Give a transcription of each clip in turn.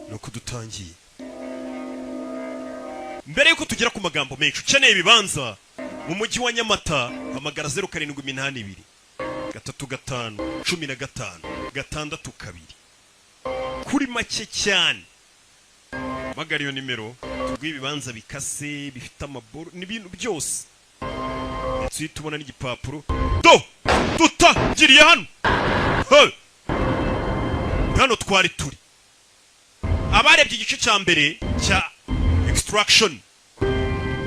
nuko dutangiye. Mbere yuko tugera ku magambo menshi ukeneye ibibanza mu mujyi wa Nyamata, hamagara 0782 35 15 662 kuri make cyane. Hamagara iyo nimero tugwe ibibanza bikase bifite amaboro n'ibintu byose. Ndetse tubona n'igipapuro tutangiriye hano. Hano twari turi abarebye igice cya mbere cya Extraction,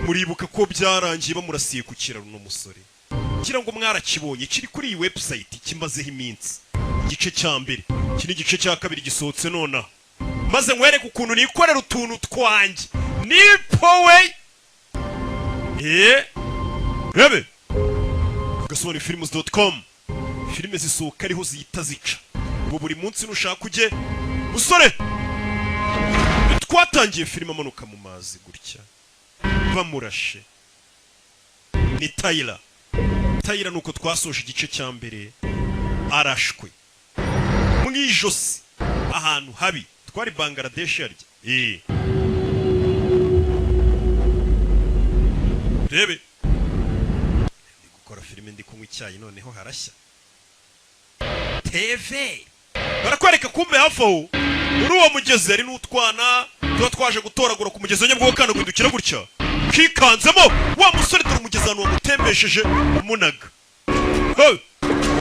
muribuka ko byarangiye bamurasiye ku kiraro no musore. Kira ngo mwarakibonye kiri kuri iyi website kimazeho iminsi. Igice cya mbere kini gice cya kabiri gisohotse nona, maze nkwereke ukuntu nikorera utuntu twanjye nipowe. Rebe gasubira films.com, filime zisohoka ariho zihita zica. Ubu buri munsi nushaka uje musore, twatangiye filime amanuka mu mazi gutya bamurashe. Ni Tyler nuko twasoje igice cya mbere arashwe mu ijosi ahantu habi. Twari Bangladesh yarya. Rebe ndi gukora filime ndi kunywa icyayi noneho harashya. TV barakwereka kumbe hafaho muri uwo mugezi ari n'utwana tuba twaje gutoragura ku mugezi nyabwo kana guhindukira gutya kikanzemo wa musore dore umugezi ahantu wamutembesheje umunaga.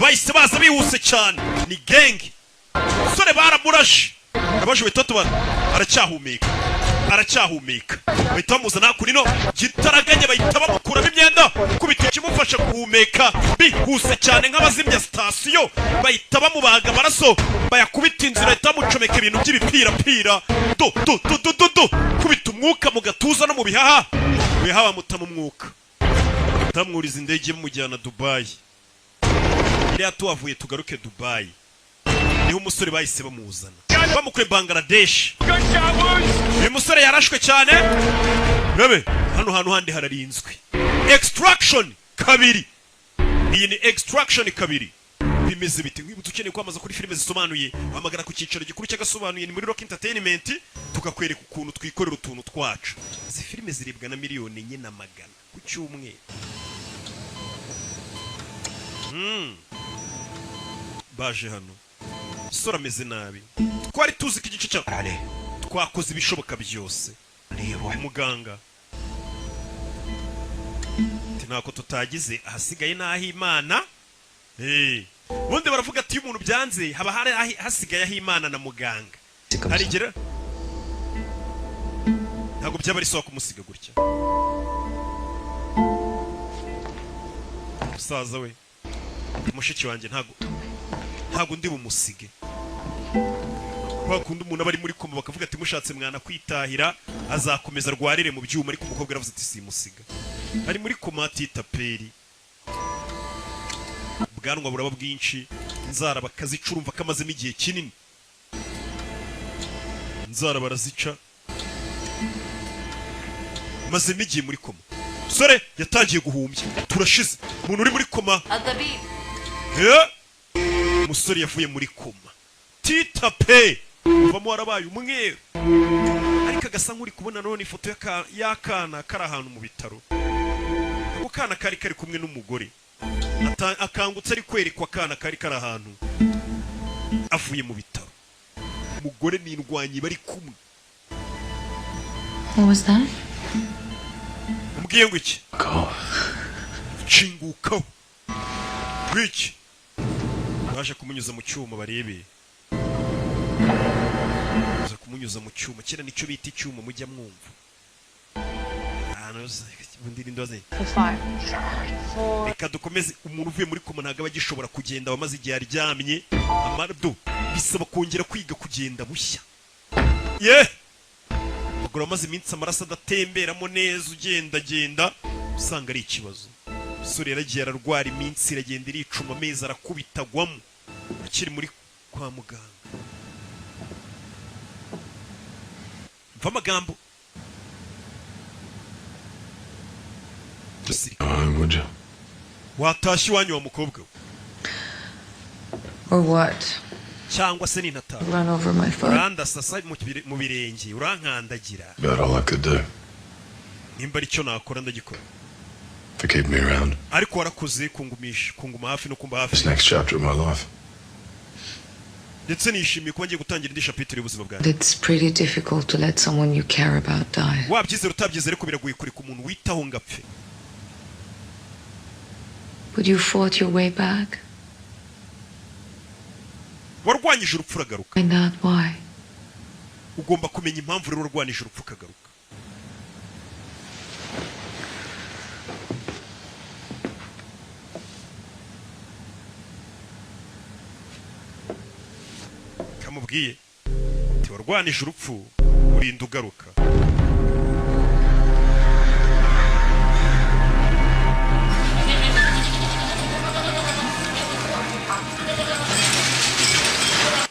Bahise baza bihuse cyane, ni gengi. Musore baramurashe abaje betoto aracyahumeka bahita bamuzana kuri no gitaraganye, bahita bamukuramo imyenda kubita ikimufasha guhumeka bihuse cyane nk'abazimya station. Bahita bamubaga amaraso bayakubita inzira, bahita bamucomeka ibintu by'ibipira kubita umwuka mu gatuza no mu bihaha bamutama umwuka, tamwuriza indege mujyana Dubai. Iriya tuwavuye tugaruke Dubai niho umusore bahise bamuzana bamukuye Bangladesh. Uyu musore yarashwe cyane. Rebe hano handi hararinzwe. Extraction kabiri. Iyi ni Extraction kabiri. Bimeze biti nk'ibutse ukeneye kwamaza kuri filime zisobanuye, hamagara ku cyicaro gikuru cy'agasobanuye ni muri Rock Entertainment, tukakwereka ukuntu twikorera utuntu twacu. Izi filime ziribwa na miliyoni enye na magana ku cyumweru. Baje hano sora ameze nabi. Twari tuzi ko igice cya twakoze ibishoboka byose. Muganga ntako tutagize ahasigaye naho Imana. Bonde baravuga ati umuntu byanze haba hari hasigaye aho Imana na muganga. Harigera ntago byaba ari soka kumusiga gutya. Musaza we mushiki wanjye ntago ndi bumusige. Bakunda umuntu abari muri koma bakavuga ati mushatse mwana kwitahira azakomeza rwarire mu byuma, ariko umukobwa aravuze ati simusiga. Ari muri koma atitaperi, bwanwa buraba bwinshi, inzara bakazicurumva kamazemo igihe kinini. Inzara barazica maze migiye muri koma. Sore yatangiye guhumbya, turashize umuntu uri muri koma. Musore yavuye muri koma titape uvamo warabaye umweru, ariko agasa nk'uri kubona none ifoto y'akana kari ahantu mu bitaro. Ako kana kari kumwe n'umugore akangutse ari kwerekwa akana kari ahantu avuye mu bitaro. Umugore n'indwanyi bari kumwe. What was that? Umbwiye ngo iki? Cingukaho wiki baje kumunyuza mu cyuma barebe. Baje kumunyuza mu cyuma, kera nicyo bita icyuma mujya mwumva. Bundiri ndoze. Reka dukomeze. Umuntu uvuye muri koma ntago abagishobora kugenda, bamaze igihe aryamye amardo bisaba kongera kwiga kugenda bushya. Bagura amaze iminsi amaraso adatemberamo neza, ugenda usanga ari ikibazo. Sore yaragiye ararwara iminsi iragenda iricuma, amezi arakubitagwamo akiri muri kwa muganga. Mva amagambo. Watashye iwanyu wa mukobwa. Or what? cyangwa se n'intata Run over my foot. uranda sasa mu birenge urankandagira About all I could do nimba ari cyo nakora ndagikora to keep me around. ariko warakoze kunguma hafi no kumba This hafi next chapter of my life. ndetse nishimiye kuba ngiye gutangira indi chapitre y'ubuzima bwanjye It's pretty difficult to let someone you care about die. wabyizera utabyizera ariko biragoye kureka umuntu witaho ngapfe But you fought your way back. warwanyije urupfu uragaruka Find out why. ugomba kumenya impamvu rero warwanyije urupfu ukagaruka kamubwiye ati warwanije urupfu urinda ugaruka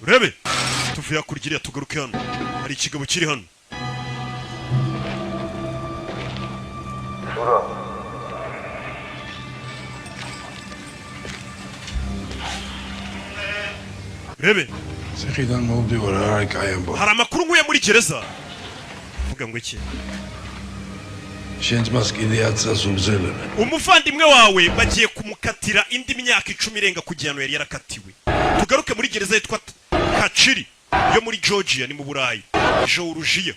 urebe tuvuye hakurya iriya tugaruke hano hari ikigabo kiri hano urebe Zeg je dan op die waar ik aan ben? hari amakuru nkuye muri gereza vuga ngo iki Shens maskiliatsa subzele. umuvandimwe wawe bagiye kumukatira indi myaka 10 irenga ku gihano yari yarakatiwe tugaruke muri gereza yitwa Kachiri yo muri Georgia ni mu Burayi Georgia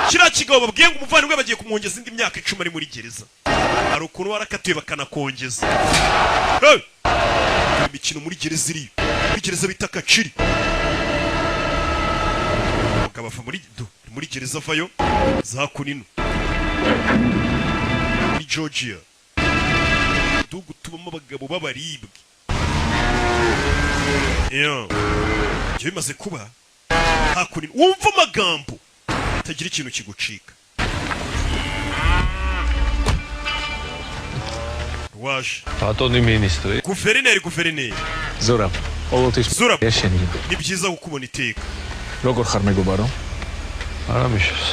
kira kigabo babwiye ngo umuvandimwe bagiye kumwongeza indi myaka 10 ari muri gereza hari ukuntu warakatiwe bakanakongeza hey! imikino muri gereza iri muri gereza bita Kachiri ukabava muri gereza vayo za kunino muri Georgia dugu tubamo abagabo b'abaribwe iyo bimaze kuba hakunino wumva amagambo tagira ikintu kigucika waje Atoni ministri. guverineri Zora. Ყოველთვის Zora. შეშენილი. ni byiza gukubona iteka როგორ ხარ მეგობარო? არა მიშოს.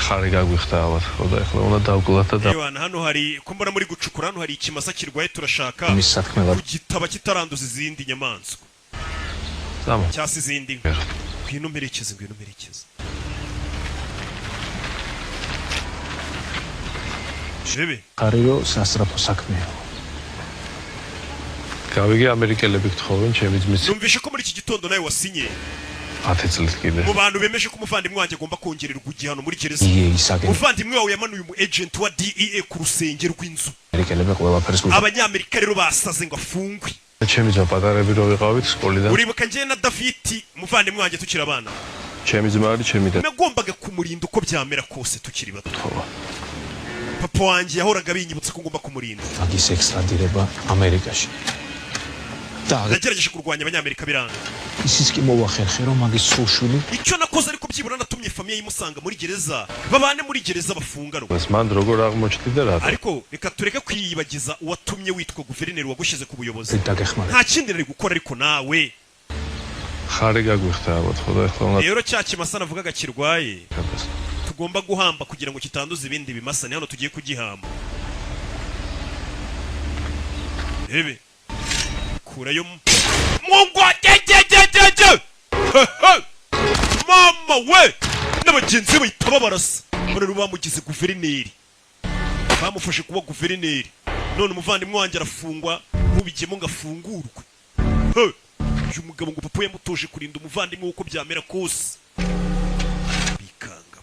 ხარი გაგვიხდა ალბათ. ხოდა ახლა უნდა დავკლათა და Ewana hano hari kumbona muri gucukura hano hari ikimasa kirwaye turashaka მის სათქმელად kugitaba kitaranduza izindi nyamaswa ზამო. cyase izindi ngwino mperekeze Shebe ხარიო სასწრაფო საქმეა. გავიგე ამერიკელები გთხოვენ ჩემი ძმის numvishe ko muri iki gitondo nawe wasinye 10 წლის კიდე. mu bantu bemeje ko umuvandimwe wanjye agomba kongererwa igihano muri gereza იე ისაგენ umuvandimwe wawe yamanuye umu agent wa DEA ku rusenge rw'inzu ამერიკელები ყველაფერს გულს. abanyamerika rero basaze ngo afungwe ჩემი ძმა პატარები რო ვიყავით სკოლიდან. uribuka njye na David umuvandimwe wanjye tukiri abana ჩემი ძმა არის ჩემი და nagombaga kumurinda uko byamera kose tukiri bato თქო. papa wanjye yahoraga binyibutsa ko ngomba kumurinda მაგის ექსტრადირება ამერიკაში. და nagerageje kurwanya abanyamerika biranga ისიც კი მოვახერხე რომ მაგის სულშვილი icyo nakoze ariko byibura natumye famiye yimusanga muri gereza babane muri gereza bafunganwa მას მან როგორ აღმოჩნდა რა. ariko reka tureke kwiyibagiza uwatumye witwa guverineri wagushyize ku buyobozi დაგეხმარა. nta kindi nari gukora ariko nawe ხარი გაგვიხდა ალბათ. ხოდა ახლა უნდა rero cya kimasa navugaga kirwaye გაბას. tugomba guhamba kugira ngo kitanduza ibindi bimasa ni hano tugiye kugihamba rebe kurayo mungwa jejejejeje mama we n'abagenzi bahita babarasa none bamugize guverineri bamufashe kuba guverineri none umuvandimwe wanjye arafungwa mubigemo ngafungurwe uyu mugabo ngo papa yamutoje kurinda umuvandimwe uko byamera kose bikanga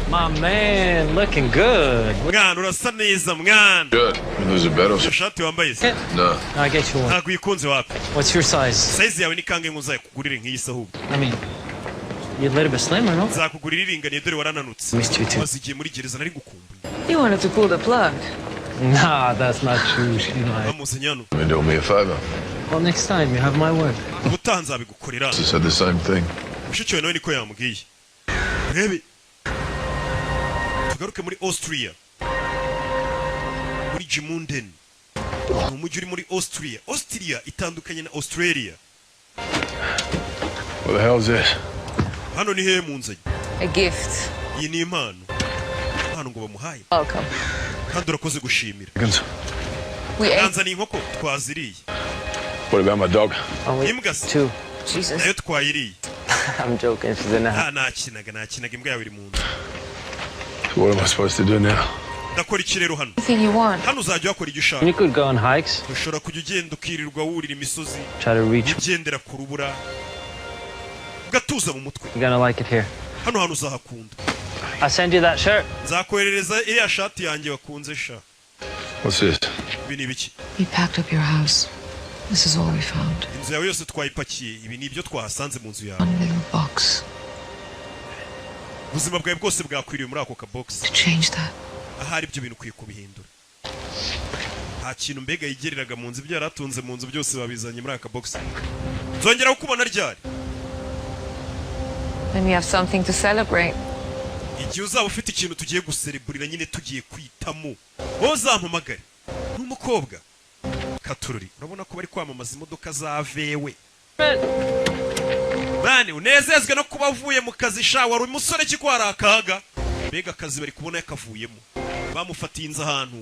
My man, looking good. mwana urasa neza mwana Good. You lose a bet or iyo shati wambaye se No. I'll get you one. ntabwo uyikunze wapi What's your size? size yawe ni kangahe ngo nzayakugurire nk'iyi se ahubwo I mean, you're a little bit slimmer, no? nzakugurira iringaniye dore warananutse Missed you too. maze igihe muri gereza nari gukumbuye You wanted to pull the plug. Nah, that's not true. You know, bamuzanye hano You do me a favor. well, next time you have my word. ubutaha nzabigukorera She said the same thing. mushiki wawe nawe niko yambwiye rebe tugaruke muri Austria muri Gmunden ni umujyi uri muri Austria itandukanye na Australia What the hell is this? hano ni hehe mu nzanye A gift. iyi ni impano ngo bamuhaye Welcome. kandi urakoze gushimira. Chickens. We ate. Yanzaniye inkoko twaziriye. What about my dog? Only Imbwa se 2. Jesus. nayo twayiriye. I'm joking. She's in the house. nakinaga imbwa yawe iri mu nzu. What am I supposed to do now? Ndakora iki rero hano? Anything you want. Hano uzajya wakora ibyo ushaka. You could go on hikes, Ushobora kujya ugenda ukirirwa wurira imisozi, try to reach. ugendera ku rubura, ugatuza mu mutwe. You're gonna like it here. Hano hantu uzahakunda. I'll send you that shirt. Nzakoherereza iriya shati yanjye wakunze sha. What's this? Ibi ni ibiki? We packed up your house. This is all we found. Inzu yawe yose twayipakiye, ibi ni ibyo twahasanze mu nzu yawe. One little box. Ubuzima bwawe bwose bwakwiriye muri ako kabox. To change that. Ahari ibyo bintu ukwiye kubihindura. Nta kintu mbega yigereraga mu nzu, ibyo yaratunze mu nzu byose babizanye muri aka box. Nzongera kukubona ryari? Then we have something to celebrate. Igihe uzaba ufite ikintu tugiye gusereburira nyine tugiye kwitamo, wowe uzampamagare. N'umukobwa Katururi, urabona ko bari kwamamaza imodoka za vewe. Bane unezezwe no kuba avuye mu kazi sha, wari umusore ki ko hari akaga. Mbega akazi bari kubona yakavuyemo. Bamufatiye inzu ahantu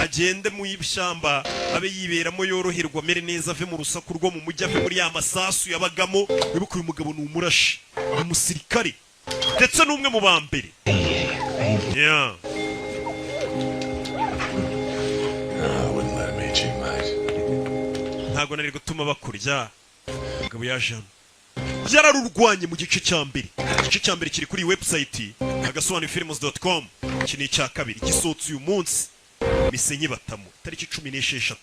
agende mu ishyamba abe yiberamo yoroherwa mere neza, ave mu rusaku rwo mu mujyi, ave muri ya masasu yabagamo. Wibuka uyu mugabo ni umurashi, ni umusirikare ndetse n'umwe mu ba mbere. Yeah. I wouldn't let him eat you, mate. Ntago nari gutuma bakurya. Mugabo yaje hano yararurwanye mu gice cya mbere. Igice cya mbere kiri kuri website agasobanufilms.com. Iki ni icya kabiri gisohotse uyu munsi Misenyi Batamo tariki 16.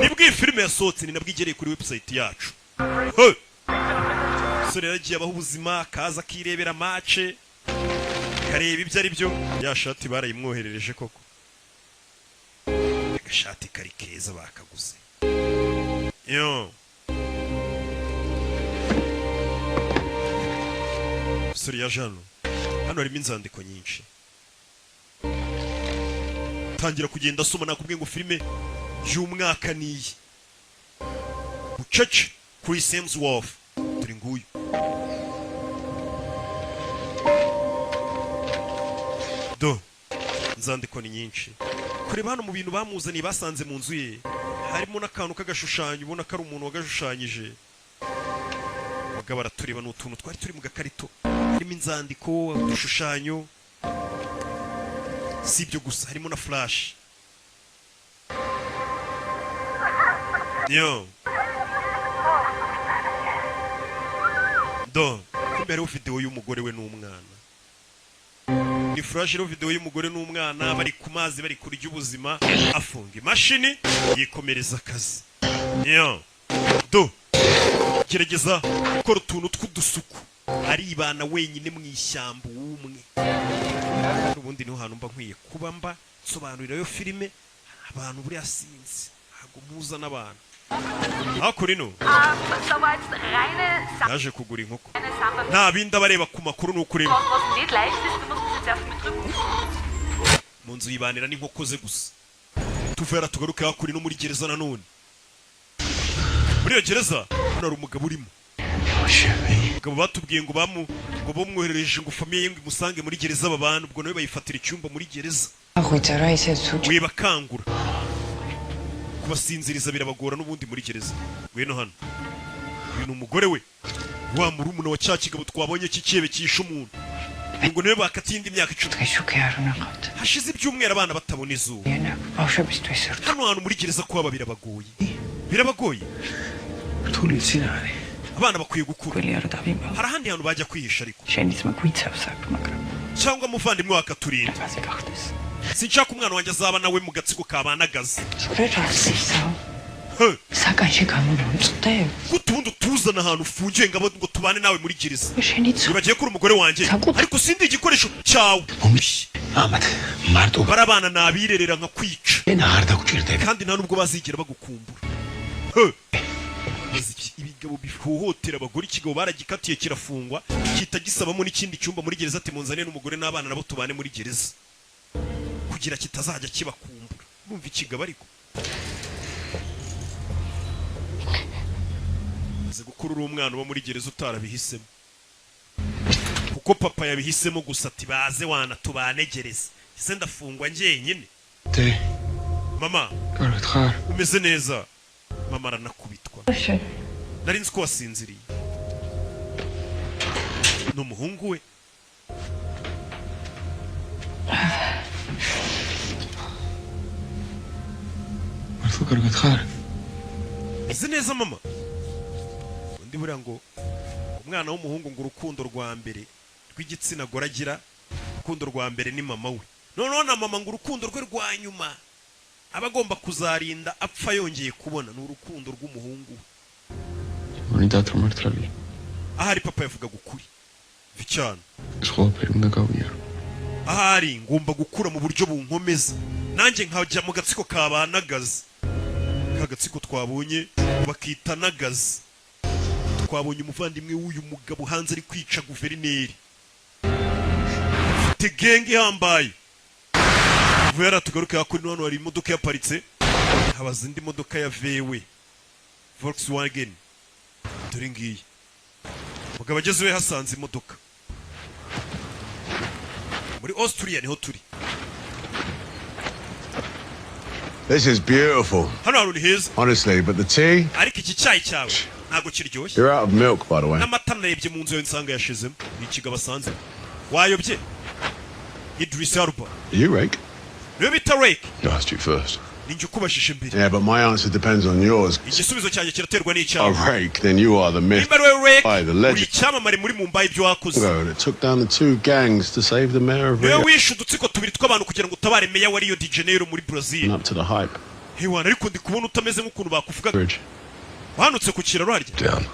Nibwo iyi filime yasohotse, ni nabwo igereye kuri website yacu. Sore yagiye abaho ubuzima, kaza kirebera match, kareba ibyo ari byo. Ya shati barayimwoherereje koko. Agashati kari keza bakaguze. Yo. Sore ya Jano. Hano harimo inzandiko nyinshi. Tangira kugenda asoma, nakubwiye ngo filime y'umwaka niyi. Bucece Chris Hemsworth. Turi nguyu. Do. Inzandiko ni nyinshi. Kureba hano mu bintu bamuzaniye basanze mu nzu ye, harimo n'akantu k'agashushanyo, ubona ko ari umuntu wagashushanyije. Bagabo baratureba n'utuntu twari turi mu gakarito. Harimo inzandiko, udushushanyo. Si ibyo gusa, harimo na flash. Yo. Do. Imbere ho video y'umugore we n'umwana. Ni flash ro video y'umugore n'umwana bari ku mazi bari kurya ubuzima, afunga imashini yikomereza akazi. Yo. Do. Gerageza gukora utuntu tw'udusuku. Aribana wenyine mu ishyamba umwe. Ubundi niho hantu mba nkwiye kuba mba sobanurira yo filime abantu buri asinzi ntago muza n'abantu. Hakurino Soweit reine yaje kugura inkoko, nta bindi abareba ku makuru n'ukureba. was nicht leicht ist, du musst es erst betrücken. Mu nzu yibanira n'inkoko ze gusa. Tuvera tugaruke hakurino muri gereza nanone. Muri iyo gereza hano hari umugabo urimo. Umugabo batubwiye ngo bamwoherereje ngo famiye ye ngo imusange muri gereza babana, ubwo nawe bayifatira icyumba muri gereza. Wiba kangura kubasinziriza birabagora n'ubundi muri gereza. Weno hano uyu ni umugore we, wa murumuna wa cya kigabo twabonye cy'ikebe cyishe umuntu, ngo nawe bakatiye indi myaka 10. Hashize ibyumweru abana batabona izuba. Hano hantu muri gereza kuba birabagoye. Birabagoye. Abana bakwiye gukura. Hari ahandi hantu bajya kwihisha ariko. Cyangwa muvandimwe wakaturinda. Sinshaka umwana wanjye azaba nawe mu gatsiko kabanagaza. Gutubundi tuzana ahantu ufungiye ngabo ngo tubane nawe muri gereza. Nibagiye kuri umugore wanjye ariko sindi igikoresho cyawe. Barabana nabirerera nka kwica. Kandi nta nubwo bazigera bagukumbura. Ibigabo bihohotera abagore, ikigabo baragikatiye kirafungwa, kita gisabamo n'ikindi cyumba muri gereza ati munzane n'umugore n'abana nabo tubane muri gereza kugira kitazajya kibakumbura. Bumva ikigabo ariko ze gukurura umwana wo muri gereza utarabihisemo, kuko papa yabihisemo gusa ati baze wana tubane gereza, ese ndafungwa njyenyine. Tee. mama Gaat het gaar? umeze neza mama aranakubitwa Listen. nari nzi ko wasinziriye n'umuhungu we Waarvoor kan ik het gaar? umeze neza mama undi buriya ngo umwana w'umuhungu ngo urukundo rwa mbere rw'igitsina gore agira urukundo rwa mbere ni mama we noneho na mama ngo urukundo rwe rwa nyuma aba agomba kuzarinda apfa yongeye kubona ni urukundo rw'umuhungu we Maar niet dat er maar trouwens. ahari papa yavugaga ukuri cyane School op hem, dan kan we hier. ahari ngomba gukura mu buryo bunkomeza nanjye nkajya mu gatsiko kabanagaza ka gatsiko twabonye bakita nagaza twabonye umuvandimwe w'uyu mugabo hanze ari kwica guverineri afite genge ihambaye vuba tugaruka kuri hano hari imodoka yaparitse habaza indi modoka ya VW Volkswagen dore ngiyi mugabo agezewe hasanze imodoka muri Austria niho turi This is beautiful, hano hari heza honestly, but the tea, ariko iki cyayi cyawe ntago kiryoshye you're out of milk, by the way. n'amata narebye mu nzu yawe nsanga yashizemo ni ikigabo asanze wayobye Idris Elba Are you rake? niyo bita Rake I asked you first. ninjye ukubashije imbere Yeah, but my answer depends on yours. igisubizo cyanjye kiraterwa A n'icyawe rake, then you are the myth. nimba ari wowe By Rake the uri legend. icyamamare muri Mumbai ibyo wakoze Ago that took down the two gangs to save the mayor of niwe Rio. wishe udutsiko tubiri tw'abantu kugira ngo utabare meya wa Rio de Janeiro muri And Brazil up to the hype. hewana ariko ndi kubona utameze nk'ukuntu bakuvuga Bridge. wanutse ku kiraro harya Down.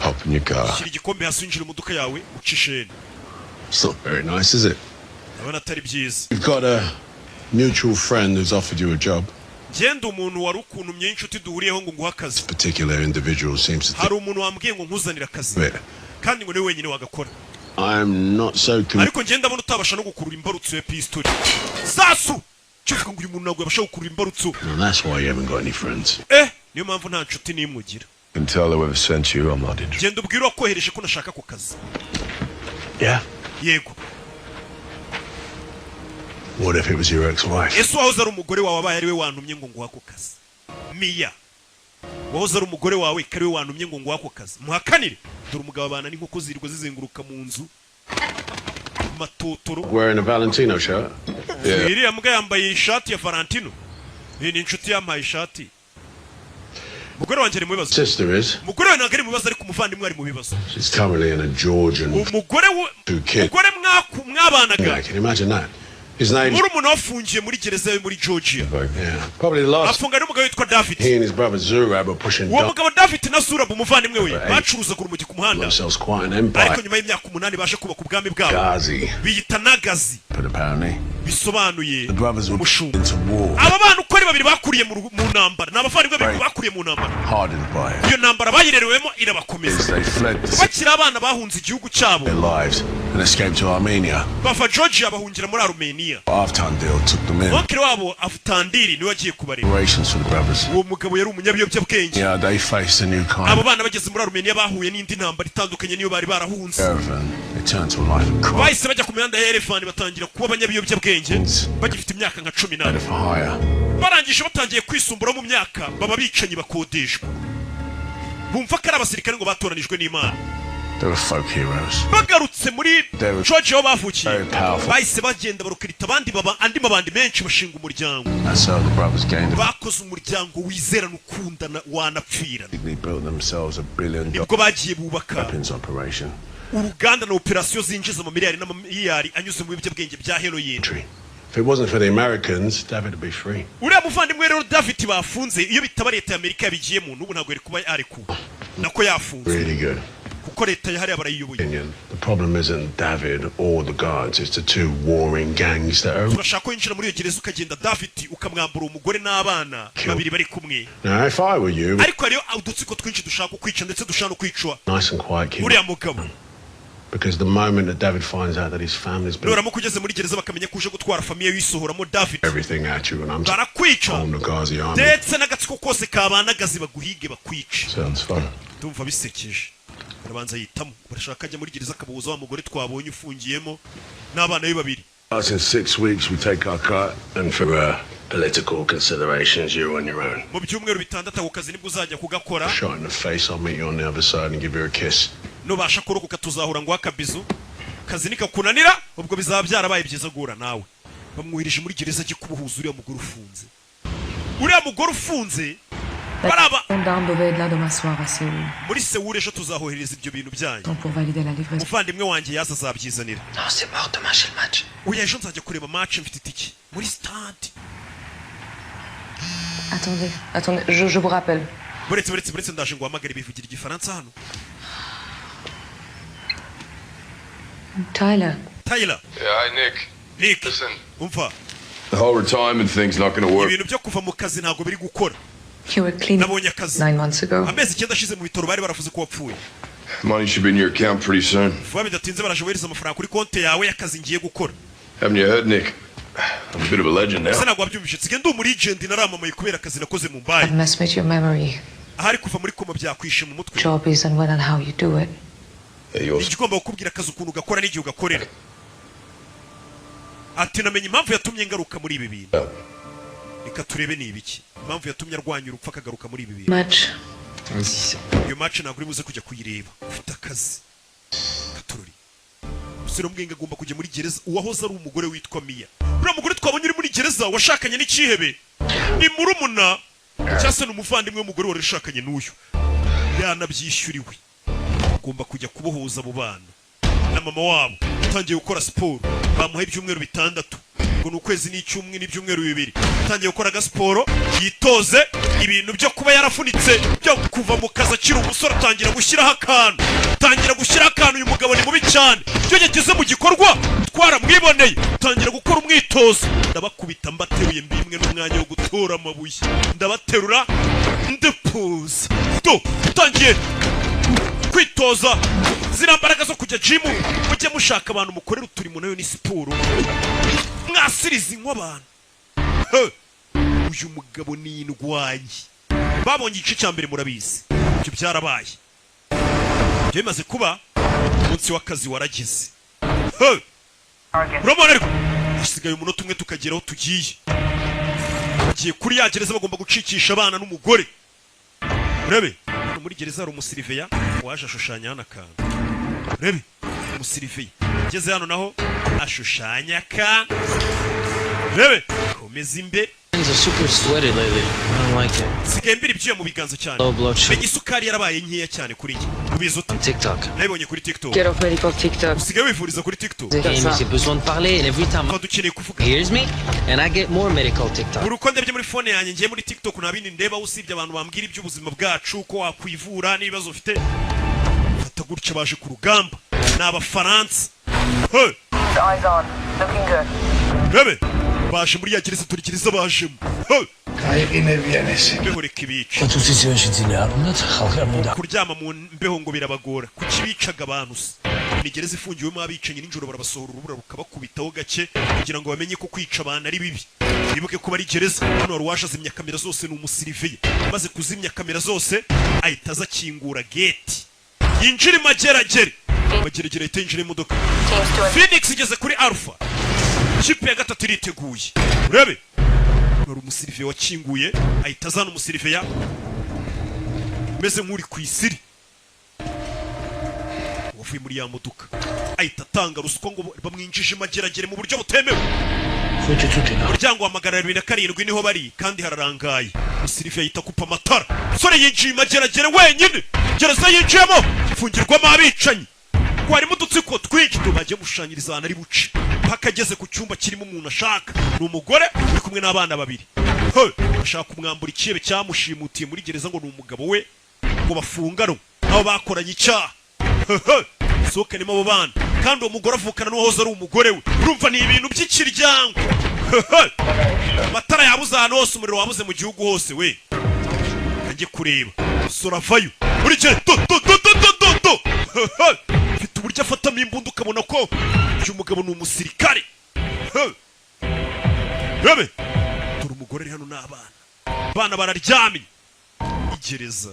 Hop in your car. shyira igikombe hasi winjira imodoka yawe uca isheni It's not very nice, is it? ndabona atari byiza You've got a mutual friend who's offered you a job. ngenda umuntu wari ukuntumye inshuti duhuriyeho ngo nguhe akazi Particular individual seems to hari umuntu wambwiye ngo nkuzanire akazi think. kandi ngo niwe wenyine wagakora I'm not so convinced. ariko ngenda ndabona utabasha no gukurura imbarutso ya pistoli sasu cyuvuga ngo uyu muntu ntabwo yabasha gukurura imbarutso And that's why you haven't got any friends. niyo mpamvu nta nshuti n'imwe ugira You can tell whoever sent you I'm not interested. genda ubwire uwakohereje ko nashaka ako kazi Yeah? yego What if it was your ex-wife? ese wahoze ari umugore wawe abaye ari we wantumye ngo nguhe ako kazi miya wahoze ari umugore wawe kari we wantumye ngo nguhe ako kazi muhakanire dore umugabo abana n'inkoko zirirwa zizenguruka mu nzu matotoro Wearing a Valentino shirt? Yeah. iriya mbwa yambaye ishati ya Valentino ni inshuti yampaye ishati umugore wanjye ari mu bibazo Sister is. umugore we ntabwo ari mu bibazo ariko umuvandimwe ari mu bibazo She's currently in a Georgian. umugore we Two kids. umugore mwabanaga Yeah, can you imagine that? His name. muri umuntu wafungiye muri gereza yo muri Georgia Yeah. Probably the last. afunga n'umugabo witwa David He and his brother Zurab are pushing uwo down mugabo David na Zurab umuvandimwe we bacuruzaga urumogi ku muhanda themselves quite an ariko empire. nyuma y'imyaka 8 baje kubaka ubwami bwabo Ghazi. biyita Nagazi But apparently, bisobanuye the brothers were umushumba into war. aba bana uko ari babiri bakuriye mu ntambara ni abavandimwe babiri bakuriye mu ntambara Hardened by it. iyo ntambara bayirerewemo irabakomeza As they fled to save bakiri abana bahunze igihugu cyabo their lives and escaped to Armenia. bava Georgia bahungira muri Armenia Aftan deal took them in. onkere wabo Avtandiri niwe agiye kubareba Operations for the brothers. uwo mugabo yari umunyabiyobyabwenge Yeah, they faced a new kind abo of bana bageze muri Armenia bahuye n'indi ntambara itandukanye niyo bari barahunze caravan. They turned to a life of crime. bahise bajya ku mihanda ya Yerevan batangira kuba abanyabiyobyabwenge bagifite imyaka nka 18 Headed for hire. barangije batangiye kwisumbura mu myaka baba bicanyi bakodeshwa bumva ko ari abasirikare ngo batoranijwe n'Imana They were folk heroes. bagarutse muri They were Georgia aho bavukiye very powerful. bahise bagenda barukirita andi mabandi menshi bashinga umuryango That's how the brothers gained the bakoze umuryango wizerana ukundana wanapfirana They built themselves $1 billion nibwo bagiye bubaka weapons operation. uruganda na operasiyo zinjiza amamiliyari n'amamiliyari anyuze mu biyobyabwenge bya heroin If it wasn't for the Americans, David would be free. uriya muvandimwe rero David bafunze iyo bitaba leta ya Amerika yabigiyemo n'ubu ntabwo yari kuba arekuwe nako yafunze Really good. kuko leta yahariye barayiyoboye Opinion. The problem isn't David or the guards, it's the two warring gangs that are. turashaka ko yinjira muri iyo gereza ukagenda David ukamwambura umugore n'abana babiri bari kumwe Now, if I were you, ariko hariyo udutsiko twinshi dushaka kwica ndetse dushaka no kwicwa nice and quiet, keep uriya mugabo because the moment that David finds out that his family's been nuramuka ugeze muri gereza bakamenya ko uje gutwara famiye wisohoramo David everything at you, and I'm barakwica on the Ghazi army. ndetse n'agatsiko kose kabanagazi baguhige bakwice Sounds fun. ndumva bisekeje barabanza yitamo barashaka ajya muri gereza akabuza wa mugore twabonye ufungiyemo n'abana be babiri In 6 weeks, we take our cut, and for political considerations, you're on your own. mu byumweru bitandatu ako kazi nibwo uzajya kugakora Shot in the face, I'll meet you on the other side and give you a kiss. nubasha kurokoka tuzahura ngo akabizu kazi nikakunanira ubwo bizaba byarabaye byiza guhura nawe bamwirije muri gereza gikubuhuza uriya mugore ufunze baraba là demain soir à Séoul. muri Seoul ejo tuzahohereza ibyo bintu byanyu Pour valider la livraison. umuvandimwe wanjye yaza azabyizanira Non, c'est mort demain, j'ai le match. uyu ejo nzajya kureba match mfite itiki muri stade Attendez, je vous rappelle. buretse ndaje ngo uhamagare bivugira igifaransa hano Tyler. Tyler Yeah, hi, Nick. Nick Listen. umva The whole retirement thing's not gonna work. ibintu byo kuva mu kazi ntabwo biri gukora You were clean nabonye akazi 9 months ago. amezi 9 ashize mu bitaro bari baravuze ko wapfuye Money should be in your account pretty soon. vuba bidatinze baraje bohereza amafaranga kuri konti yawe y'akazi ngiye gukora Haven't you heard, Nick? I'm a bit of a legend now. ese ntabwo wabyumvise nsigaye ndi umurigenti naramamaye kubera akazi nakoze mu mbaye I've messed with your memory. ahari kuva muri koma byakwishe mu mutwe Job is and when and how you do it. Yeah, yours. igomba kukubwira akazi ukuntu ugakora n'igihe ugakorera ati namenye impamvu yatumye ngaruka muri ibi bintu reka turebe ni ibiki impamvu yatumye arwanya urupfu akagaruka muri ibi bintu Match. iyo match ntabwo uri buze kujya kuyireba ufite akazi katurori usiro mbwenge agomba kujya muri gereza uwahoze ari umugore witwa Mia uriya mugore twabonye uri muri gereza washakanye n'ikihebe ni murumuna cyangwa se ni umuvandimwe w'umugore wari ushakanye n'uyu yanabyishyuriwe agomba kujya kubohoza abo bana na mama wabo utangiye gukora siporo bamuha ibyumweru 6 ngo n'ukwezi n'ibyumweru 2 utangiye gukora gasiporo yitoze ibintu byo kuba yarafunitse byo kuva mu kazi akiri umusore atangira gushyiraho akantu uyu mugabo ni mubi cyane byo yageze mu gikorwa twaramwiboneye utangira gukora umwitozo ndabakubita mbateruye mbimwe n'umwanya wo gutora amabuye ndabaterura ndepoza utangiye kwitoza zina mbaraga zo kujya jimu mujye mushaka abantu mukorera uturimo nayo ni siporo mwasiriza inkwa abantu uyu mugabo ni indwanyi babonye igice cya mbere murabizi ibyo byarabaye ibyo bimaze kuba umunsi w'akazi waragize urabona ariko hasigaye umunota umwe tukageraho tugiye kuri ya gereza bagomba gucikisha abana n'umugore urebe muri gereza hari umusiriveya waje ashushanya hano akantu urebe umusiriveya ageze hano naho ashushanya akantu urebe komeza imbere Hands are super sweaty lately. I don't like it. sigaye mbiri ibyuya mu biganza cyane Low blood sugar. menya isukari yarabaye nkeya cyane kuri njye ubizi ute TikTok. nabibonye kuri TikTok Get off medical TikTok. usigaye wivuriza kuri TikTok Hey, mais j'ai besoin de parler, and every time tuba dukeneye kuvuga he hears me, and I get more medical TikTok. buri uko ndebye muri fone yanjye ngiye muri TikTok nta bindi ndeba usibye abantu bambwira iby'ubuzima bwacu ko wakwivura n'ibibazo ufite fata gutya baje ku rugamba ni abafaransa Eyes on. Looking good. bebe baje muri ya gereza turi gereza bajemo mbeho reka ibica kuryama mu mbeho ngo birabagora kuki bicaga abantu se ni gereza ifungiwemo abicanyi nijoro barabasohora urubura rukabakubitaho gake kugira ngo bamenye ko kwica abantu ari bibi bibuke ko bari gereza hano wari waje azimya kamera zose ni umusiriveye maze kuzimya kamera zose ahita aza akingura geti yinjira imageragere amageragere ahita yinjira imodoka Phoenix igeze kuri Alpha ikipe ya gatatu iriteguye urebe wari umusiriveye wakinguye ahita azana umusiriveya meze nk'uri ku isiri wavuye muri ya modoka ahita atanga ruswa ngo bamwinjije imageragere mu buryo butemewe umuryango wa 207 niho bari kandi hararangaye umusiriveya ahita akupa amatara sore yinjiye imageragere wenyine gereza yinjiyemo ifungirwamo abicanyi warimo udutsiko twinshi tubagiye mushushanyiriza ahantu ari buce hakageze ku cyumba kirimo umuntu ashaka ni umugore uri kumwe n'abana babiri ashaka kumwambura ikiyebe cyamushimutiye muri gereza ngo ni umugabo we ngo bafunganwe nabo bakoranye icyaha sohokanemo abo bana kandi uwo mugore avukana n'uwahoze ari umugore we urumva ni ibintu by'ikiryango amatara yabuze ahantu hose umuriro wabuze mu gihugu hose we kanjye kureba soravayo muri gihe mfite uburyo afatamo imbunda ukabona ko uyu mugabo ni umusirikare rebe dore umugore ari hano n'abana abana bararyamye igereza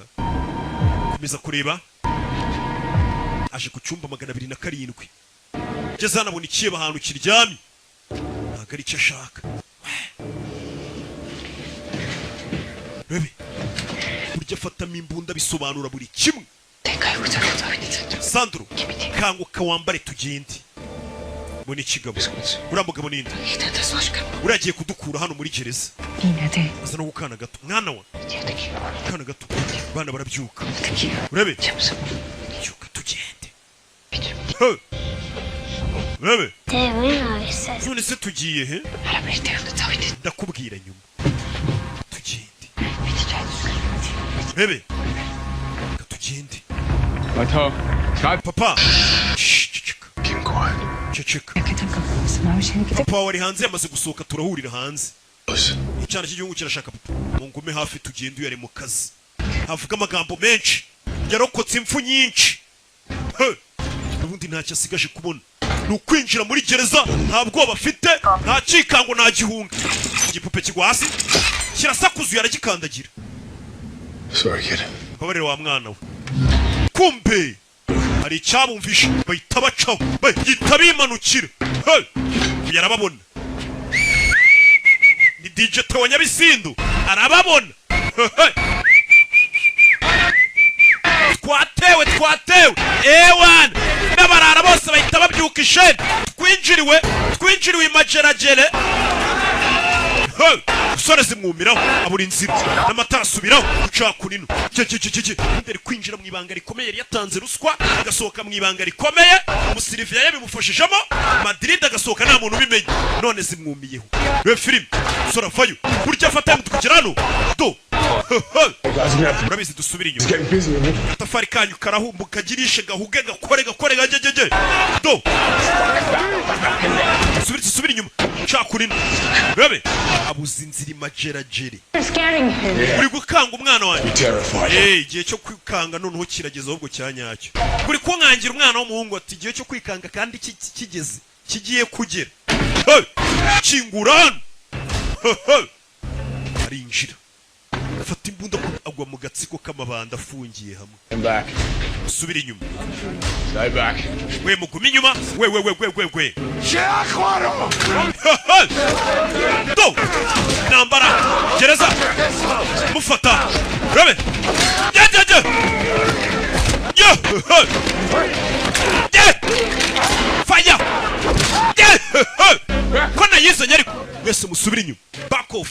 komeza kureba aje ku cyumba 207 ageze hano abona ikiyeba ahantu kiryamye ntabwo ari icyo ashaka. Rebe burya afatamo imbunda bisobanura buri kimwe. Sandro kanguka wambare tugende. Mbona ikigabo uriya mugabo ninde? Uragiye kudukura hano muri gereza. Aza no gukana gato mwana wa kana gato bana barabyuka. Urebe byuka tugende. Urebe none se tugiye he? Ndakubwira nyuma tugende. Urebe tugende. Papa ceceka. Papa wari hanze yamaze gusohoka turahurira hanze. Icyana cy'igihugu kirashaka papa mu ngume hafi tugende yari mu kazi. Havuga amagambo menshi yarokotse impfu nyinshi. Ubundi ntacyo asigaje kubona ni ukwinjira muri gereza. Nta bwoba afite nta cikango nta gihunga. Igipupe kigwa hasi kirasakuzuye aragikandagira. Sorry, kid. Babarira wa mwana we. Kumbe hari icyabumvisha bahita bacaho bahita bimanukira. Yarababona ni DJ Theo Nyabisindu arababona. Twatewe ewan n'abarara bose bahita babyuka isheni. Twinjiriwe imageragere. Usore zimwumiraho abura inzira n'amatara asubiraho ucakunino. Ndari kwinjira mu ibanga rikomeye yari yatanze ruswa agasohoka mu ibanga rikomeye. Umusiriviya yabimufashijemo Madrid agasohoka nta muntu ubimenye. None zimwumiyeho. We film sora vayo burya afata mutukirano do. Urabizi dusubira inyuma. Atafari kanyu karahumbuka girishe gahuge gakore gajejeje do. Subira inyuma cakunino. Bebe abuzinzira imageragere. Uri gukanga umwana wanjye. Igihe cyo kwikanga noneho kirageze ahubwo cyanyacyo. Uri kunkangira umwana w'umuhungu ati igihe cyo kwikanga kandi kigeze kigiye kugera. Kingurana. Arinjira afata imbunda agwa mu gatsiko k'amabanda afungiye hamwe. Subira inyuma. Stay back. We mugumi inyuma. We. Do. Nambara. Gereza. Mufata. Rebe. Fire. Kona yizanye ariko. Wese musubira inyuma. Back off.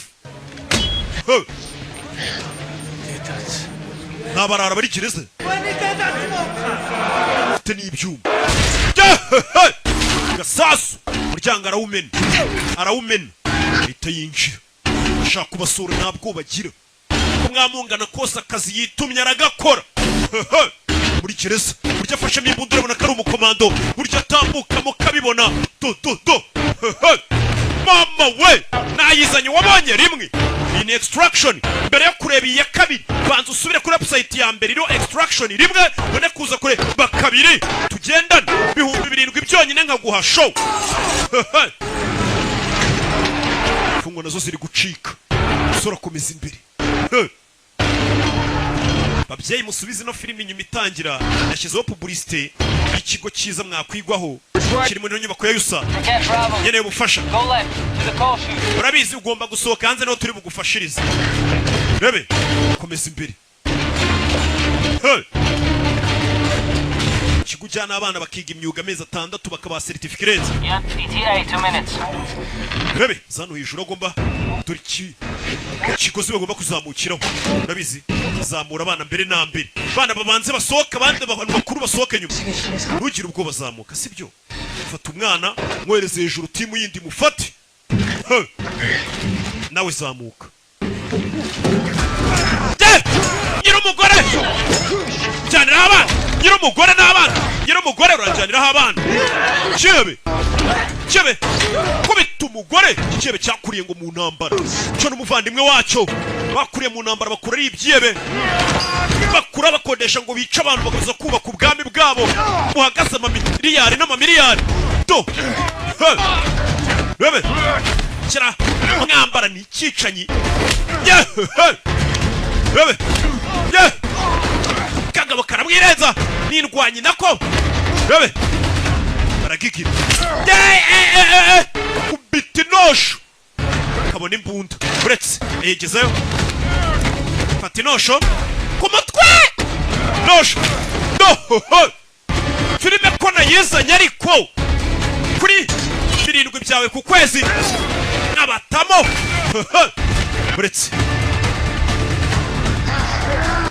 Nabarara bari gereza. Teni ibyuma. Gasasu. Muryango arawumena. Leta yinjira. Ashaka kubasura ntabwo bagira. Ko mwamungana kose akazi yitumye aragakora. Muri gereza. Burya afashemo imbunda urabona ko ari umukomando. Burya atambukamo kabibona. Do. Mama we nayizanye wabonye rimwe. In extraction mbere yo kureba iya kabiri banza usubire kuri website ya mbere iro extraction rimwe none kuza kure bakabiri tugendana 7,000 byonyine nkaguha show. Fungo nazo ziri gucika sora komeza imbere. Babyeyi musubize no filime inyuma itangira yashyizeho publicité ikigo cyiza mwakwigwaho kiri muri nyubako ya Yusa yeneye ubufasha. Urabizi ugomba gusohoka hanze no turi bugufashiriza. Rebe komeza imbere. Ikigo cyana abana bakiga imyuga amezi 6 bakaba certificate. ETA 2 minutes. Rebe zano hejuru agomba dore ikigozi bagomba kuzamukiraho. Urabizi zamura abana mbere na mbere. Bana babanze basohoka abandi abantu bakuru basohoke nyuma. Ntugire ubwo bazamuka sibyo. Fata umwana mwereze hejuru timu yindi mufate. Nawe zamuka. Nyiro umugore. Janira abana. Nyiro umugore n'abana. Nyiro umugore uranjaniraho abana. Chebe. Kubita umugore. Chebe cyakuriye ngo mu ntambara. Cyo n'umuvandimwe wacyo. Bakuriye mu ntambara bakura ari ibyebe. Bakura bakodesha ngo bica abantu bakaza kubaka ubwami bwabo. Buhagaze amamiliyari n'amamiliyari. Do. Rebe. Kira mwambara ni cyicanyi. Rebe. Kagabo karabwirenza nindwanyi nako. Rebe. Baragikira. Kubita inosho kabona imbunda uretse yegezeyo fata inosho ku mutwe nosho filime ko nayizanye ariko kuri 7 byawe ku kwezi nabatamo uretse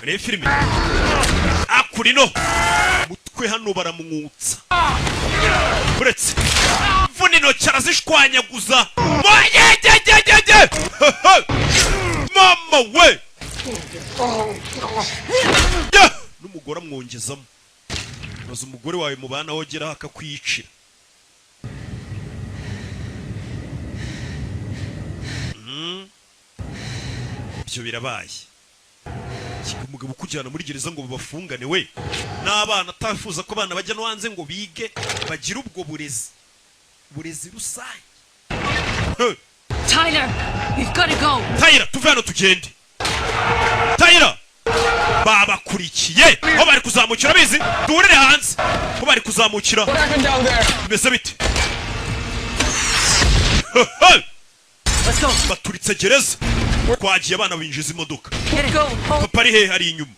re filime akurino mutwe hano baramwutsa uretse vunino cyarazishwanyaguza moyejejejeje mama we n'umugore amwongezamo maze umugore wawe mubana wogera akakwicira byo birabaye umugabo kujyana muri gereza ngo babafungane we n'abana atafuza ko abana bajya no hanze ngo bige bagira ubwo burezi rusange. Tyler, we've got to go. Tyler, tuve hano tugende. Tyler, babakurikiye aho bari kuzamukira bizi duhurire hanze aho bari kuzamukira bimeze bite? Let's go. Baturitse gereza twagiye abana binjiza imodoka papa ari he hari inyuma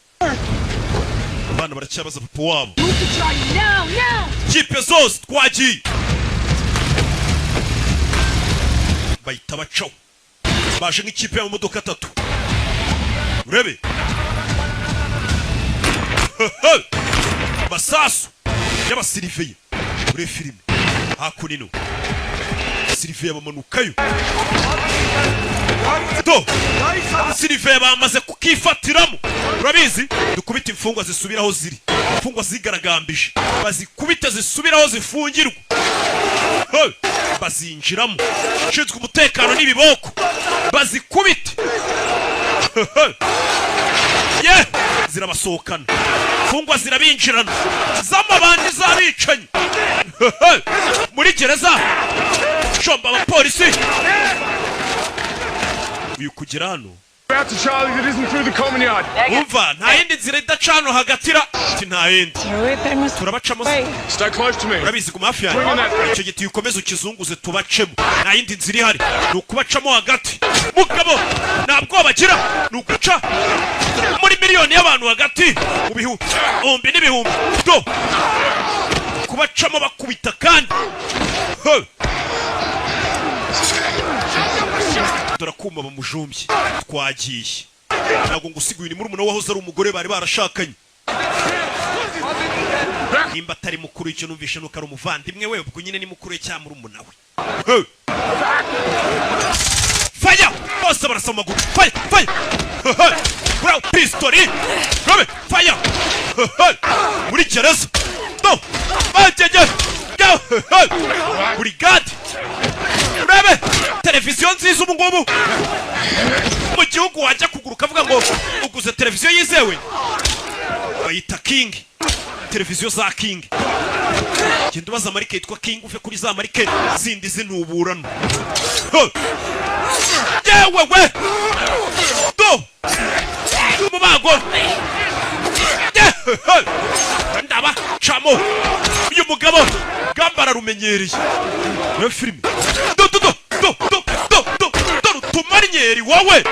abana baracyabaza papa wabo kipe zose twagiye bahita bacaho baje nk'ikipe mu modoka 3 urebe basasu y'abasiriveye ure filime hakunino siriveye bamanukayo to siriveye bamaze kukifatiramo urabizi dukubita imfungwa zisubiraho ziri imfungwa zigaragambije bazikubita zisubiraho zifungirwa bazinjiramo shinzwe umutekano n'ibiboko bazikubite zirabasohokana imfungwa zirabinjirana z'amabandi z'abicanyi muri gereza shomba abapolisi uyu kugera hano umva nta yindi nzira idacano hagatira ati nta yindi turabacamo urabizi ku mafi yanyu icyo giti ukomeza ukizunguze tubacemo nta yindi nzira ihari ni ukubacamo hagati mugabo ntabwo bagira ni ukuca muri miliyoni y'abantu hagati mu bihumbi n'ibihumbi do kubacamo bakubita kandi turakuma bamujumbye twagiye ntabwo ngusiguye ni murumuna wahoze ari umugore bari barashakanye nimba atari mukuru icyo numvishe nuko ari umuvandimwe we ubwo nyine ni mukuru cyangwa murumuna we faya bose barasa amaguru faya kura pistoli robe faya muri gereza no bajeje brigade urebe televiziyo nziza ubu ngubu mu gihugu wajya kuguruka avuga ngo uguze televiziyo yizewe bayita King televiziyo za King genda ubaza marike yitwa King uve kuri za marike zindi zinuburana yewe we do mubago ndaba chamo uyu mugabo gambara rumenyereye no filime do tumarinyeri wowe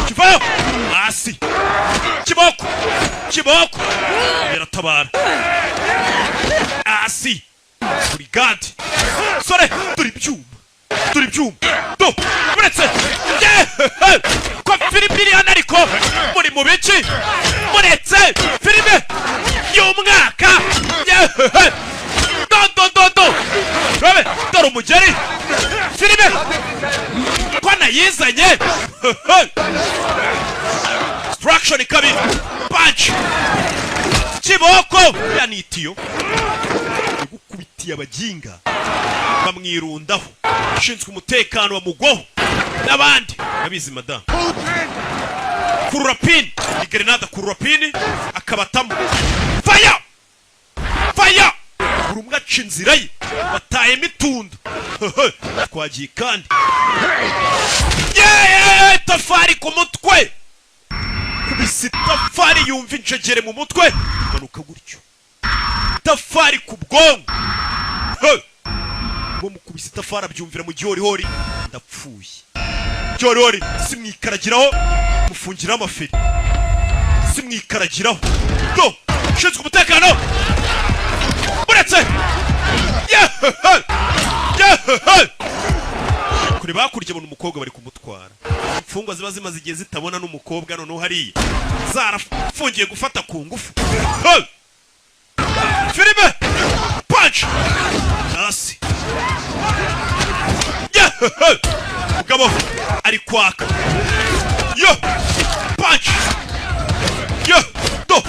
kivayo asi kiboko biratabara asi brigade sore turi byuma do uretse ko filime yana ariko muri mu biki muretse filime y'umwaka do rabe dore umugeri filime ko nayizanye structure kabiri punch kiboko yanitiyo gukubitiye abajinga bamwirundaho shinzwe umutekano wa mugoho n'abandi nabizi madam kururapini igrenada kururapini akabatamo fire urumwa cinzira ye bataye mitunda twagiye kandi tafari ku mutwe kubisi tafari yumva injegere mu mutwe manuka gutyo tafari ku bwongo bo mukubise kubise itafari abyumvira mu gihorihori ndapfuye gihorihori simwikaragiraho mufungira amaferi simwikaragiraho do shinzwe umutekano uretse kuri bakurya bona umukobwa bari kumutwara imfungwa ziba zimaze igihe zitabona n'umukobwa noneho hariya zarafungiye gufata ku ngufu filime punch hasi mugabo ari kwaka yo punch yo do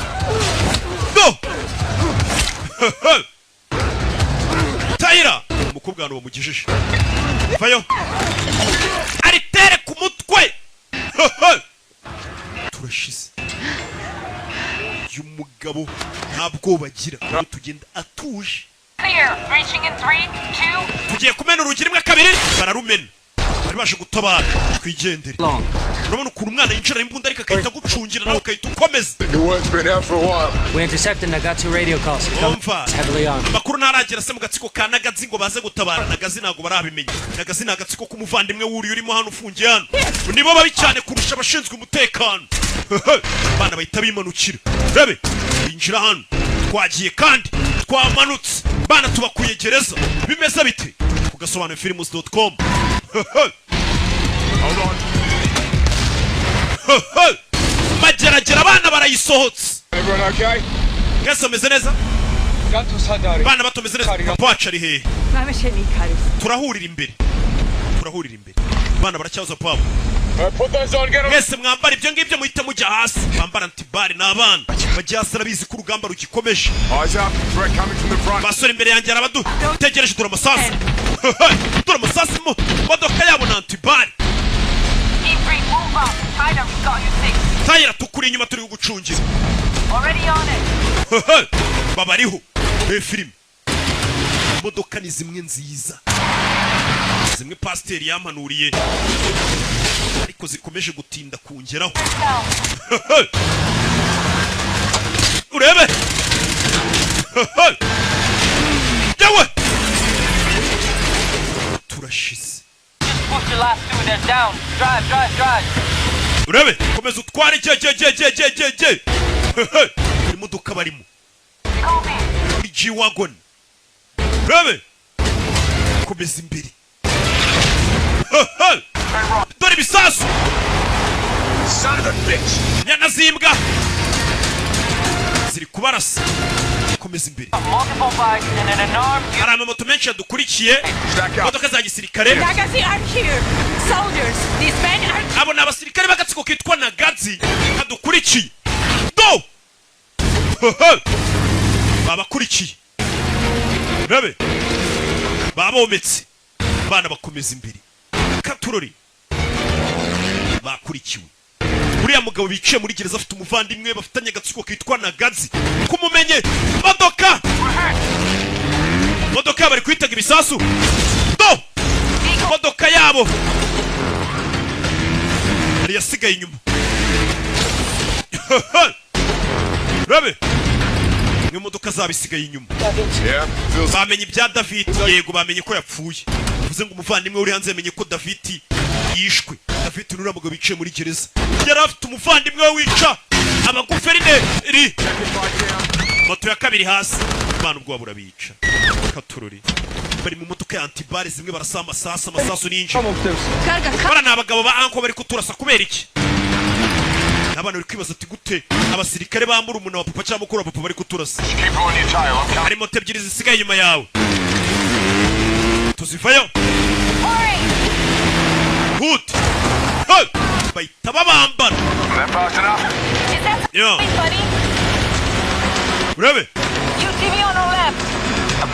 tayira umukobwa hano bamugijije vayo aritere ku mutwe turashize y'umugabo nta bwoba agira tugenda atuje tugiye kumena urugi rimwe kabiri bararumena bari baje gutabara twigendere urabona ukuntu umwana yinjira imbunda ariko akahita gucungira nawe ukahita ukomeza We intercepted Nagatsu radio calls. Heavily armed. amakuru ntaragera se mu gatsiko ka Nagazi ngo baze gutabara Nagazi ntago barabimenya Nagazi ni agatsiko k'umuvandimwe wuriye urimo hano ufungiye hano nibo babi cyane kurusha abashinzwe umutekano bana bahita bimanukira rebe binjira hano twagiye kandi twamanutse bana tubakuye gereza bimeze bite ugasobanura films.com mageragera abana barayisohotse mwese meze neza bana batomeze neza papa wacu ari hehe turahurira imbere bana baracyaza papa mwese mwambara ibyo ngibyo muhita mujya hasi bambara antibari n'abana bajya hasi arabizi ko urugamba rugikomeje basore imbere yanjye arabadu tegereje dore amasasu mu modoka yabo na antibari tayira tukuri inyuma turi gucungira babariho filime imodoka ni zimwe nziza zimwe pasiteri yampanuriye ariko zikomeje gutinda kungeraho urebe yewe turashize urebe komeza utware je imodoka barimo muri G-Wagon urebe komeza imbere dore ibisasu nyana zimbwa ziri kubarasa komeza imbere hari amamoto menshi yadukurikiye imodoka za gisirikare abo ni abasirikare b'agatsiko kitwa Nagazi kadukurikiye do babakurikiye urebe babometse bana bakomeza imbere katurori bakurikiwe uriya mugabo biciye muri gereza afite umuvandimwe bafitanye agatsiko kitwa Nagazi kumumenye modoka bari kwitaga ibisasu do modoka yabo ari yasigaye inyuma rabe ni modoka zabisigaye inyuma bamenye ibya David yego bamenye ko yapfuye uvuze ngo umuvandimwe uri hanze yamenye ko David yishwe David nura mugabo biciye muri gereza yari afite umuvandimwe wica abaguverineri moto ya kabiri hasi bana ubwo burabica katururi bari mu modoka ya antibari zimwe barasama amasasu n'inji bara nabagabo ba anko bari kuturasa kubera iki nabana uri kwibaza ati gute abasirikare bambura umuntu wa papa cyangwa mukuru wa papa bari kuturasa hari moto ebyiri zisigaye inyuma yawe tuzivayo hut bahita babambara urebe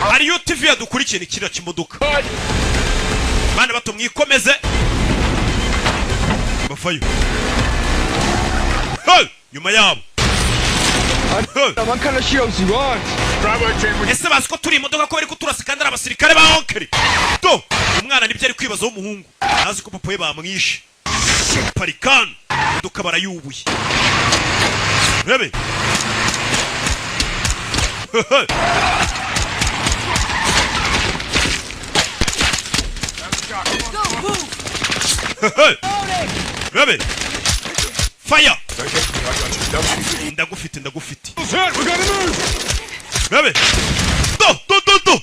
hari UTV yadukurikiye ni kiriya kimodoka bana bato mwikomeze bafayo nyuma yabo ese bazi ko turi imodoka ko bari kuturasa kandi ari abasirikare ba onkeri do umwana nibyo ari kwibaza w'umuhungu azi ko papa we bamwishe parikani imodoka barayubuye urebe Rabe. Fire. Ndagufite. Rabe. Do.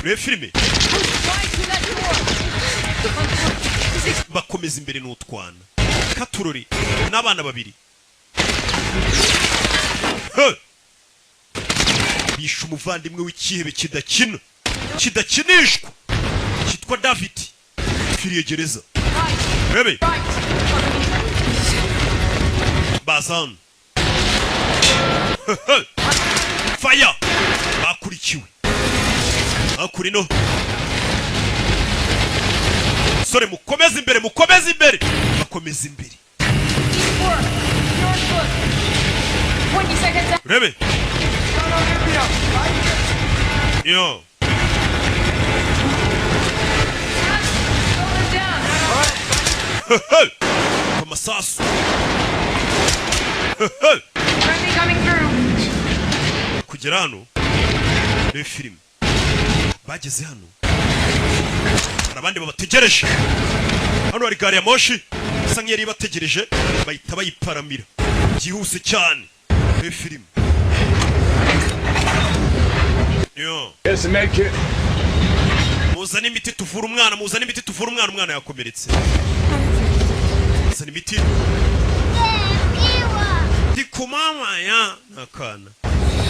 Le filme. Bakomeza imbere n'utwana. Katurori n'abana babiri. Bishe umuvandimwe w'ikihebe kidakinishwa kitwa David firiye gereza. Rebe Bazan Fire bakurikiwe akurino sore mukomeze imbere bakomeza imbere. Rebe Yo Masasu kugera hano le film bageze hano abandi babategereje hano hari gari ya moshi sanga yari bategereje bahita bayiparamira byihuse cyane le film. Yo muzana imiti tuvura umwana umwana yakomeretse. Muzana imiti ndikumama ya nakana.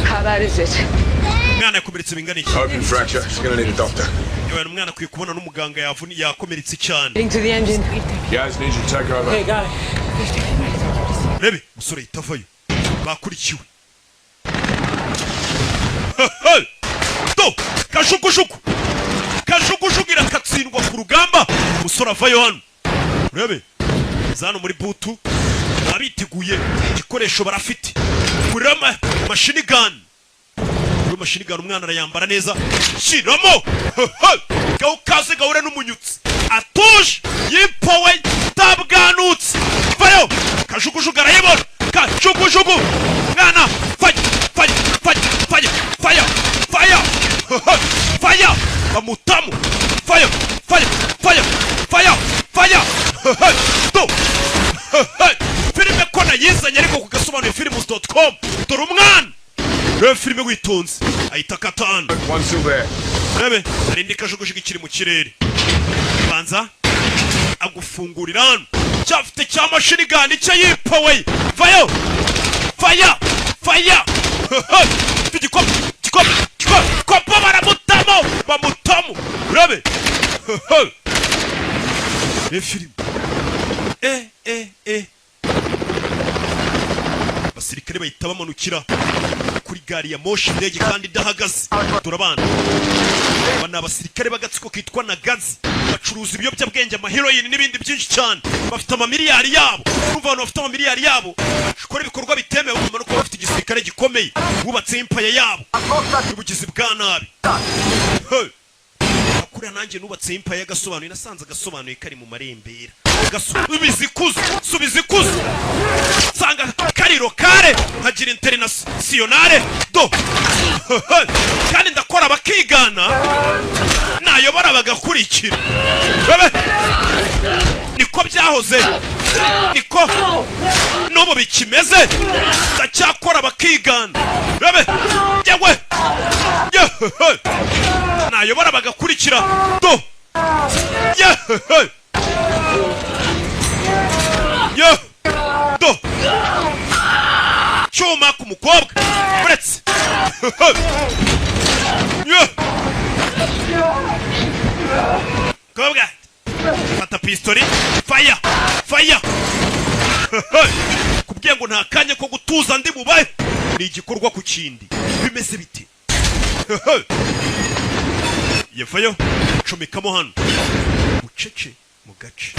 How bad is it? Umwana yakomeretse bingana iki? Open fracture. She's gonna need a doctor. Yo umwana kwiye kubona n'umuganga yakomeretse cyane. Getting to the engine. Guys, need you to take over. Hey, got it. Rebe musore itavayo bakurikiwe. Do kajugujugu irakatsindwa ku rugamba umusore avayo hano. Rebe zano muri butu abiteguye igikoresho barafite kurama machine gun. Uyu machine gun umwana arayambara neza shiramo gaukaze gaure n'umunyutsi atuje yipowe tabwanutse vayo kajugujugu arayibona kajugujugu mwana fire bamutamu fire do filime ko nayizanye ariko kugasobanura films.com dore umwana le filime witonze ahita katana One still there. Rebe arindi kajugujugu ikiri mu kirere banza agufungurira hano cyafite cya machine gun icyo yipowe vayo fire Kopo bamutamu Rebe le film basirikare bahita bamanukira kuri gari ya moshi ndege kandi idahagaze. Turabana bana abasirikare bagatsiko kitwa na gazi bacuruza ibiyobyabwenge amaheroine n'ibindi byinshi cyane. Bafite amamiliyari yabo urumva abantu bafite amamiliyari yabo bakora ibikorwa bitemewe mu manuko bafite igisirikare gikomeye bubatse impaya yabo y'ubugizi bwa nabi. Akura nanjye nubatse impaya gasobanuye nasanze gasobanuye kari mu marembera subiza ikuzo sanga kariro kare hagira internationale do kandi ndakora bakigana nayobora bagakurikira. Niko byahoze niko n'ubu bikimeze ndacyakora bakigana. Yewe nayobora bagakurikira do do cyuma ku mukobwa uretse kobwa fata pistoli fire kubwiye ngo nta kanya ko gutuza ndi bubaye ni igikorwa ku kindi bimeze bite. Yevayo comekamo hano ucece mu gace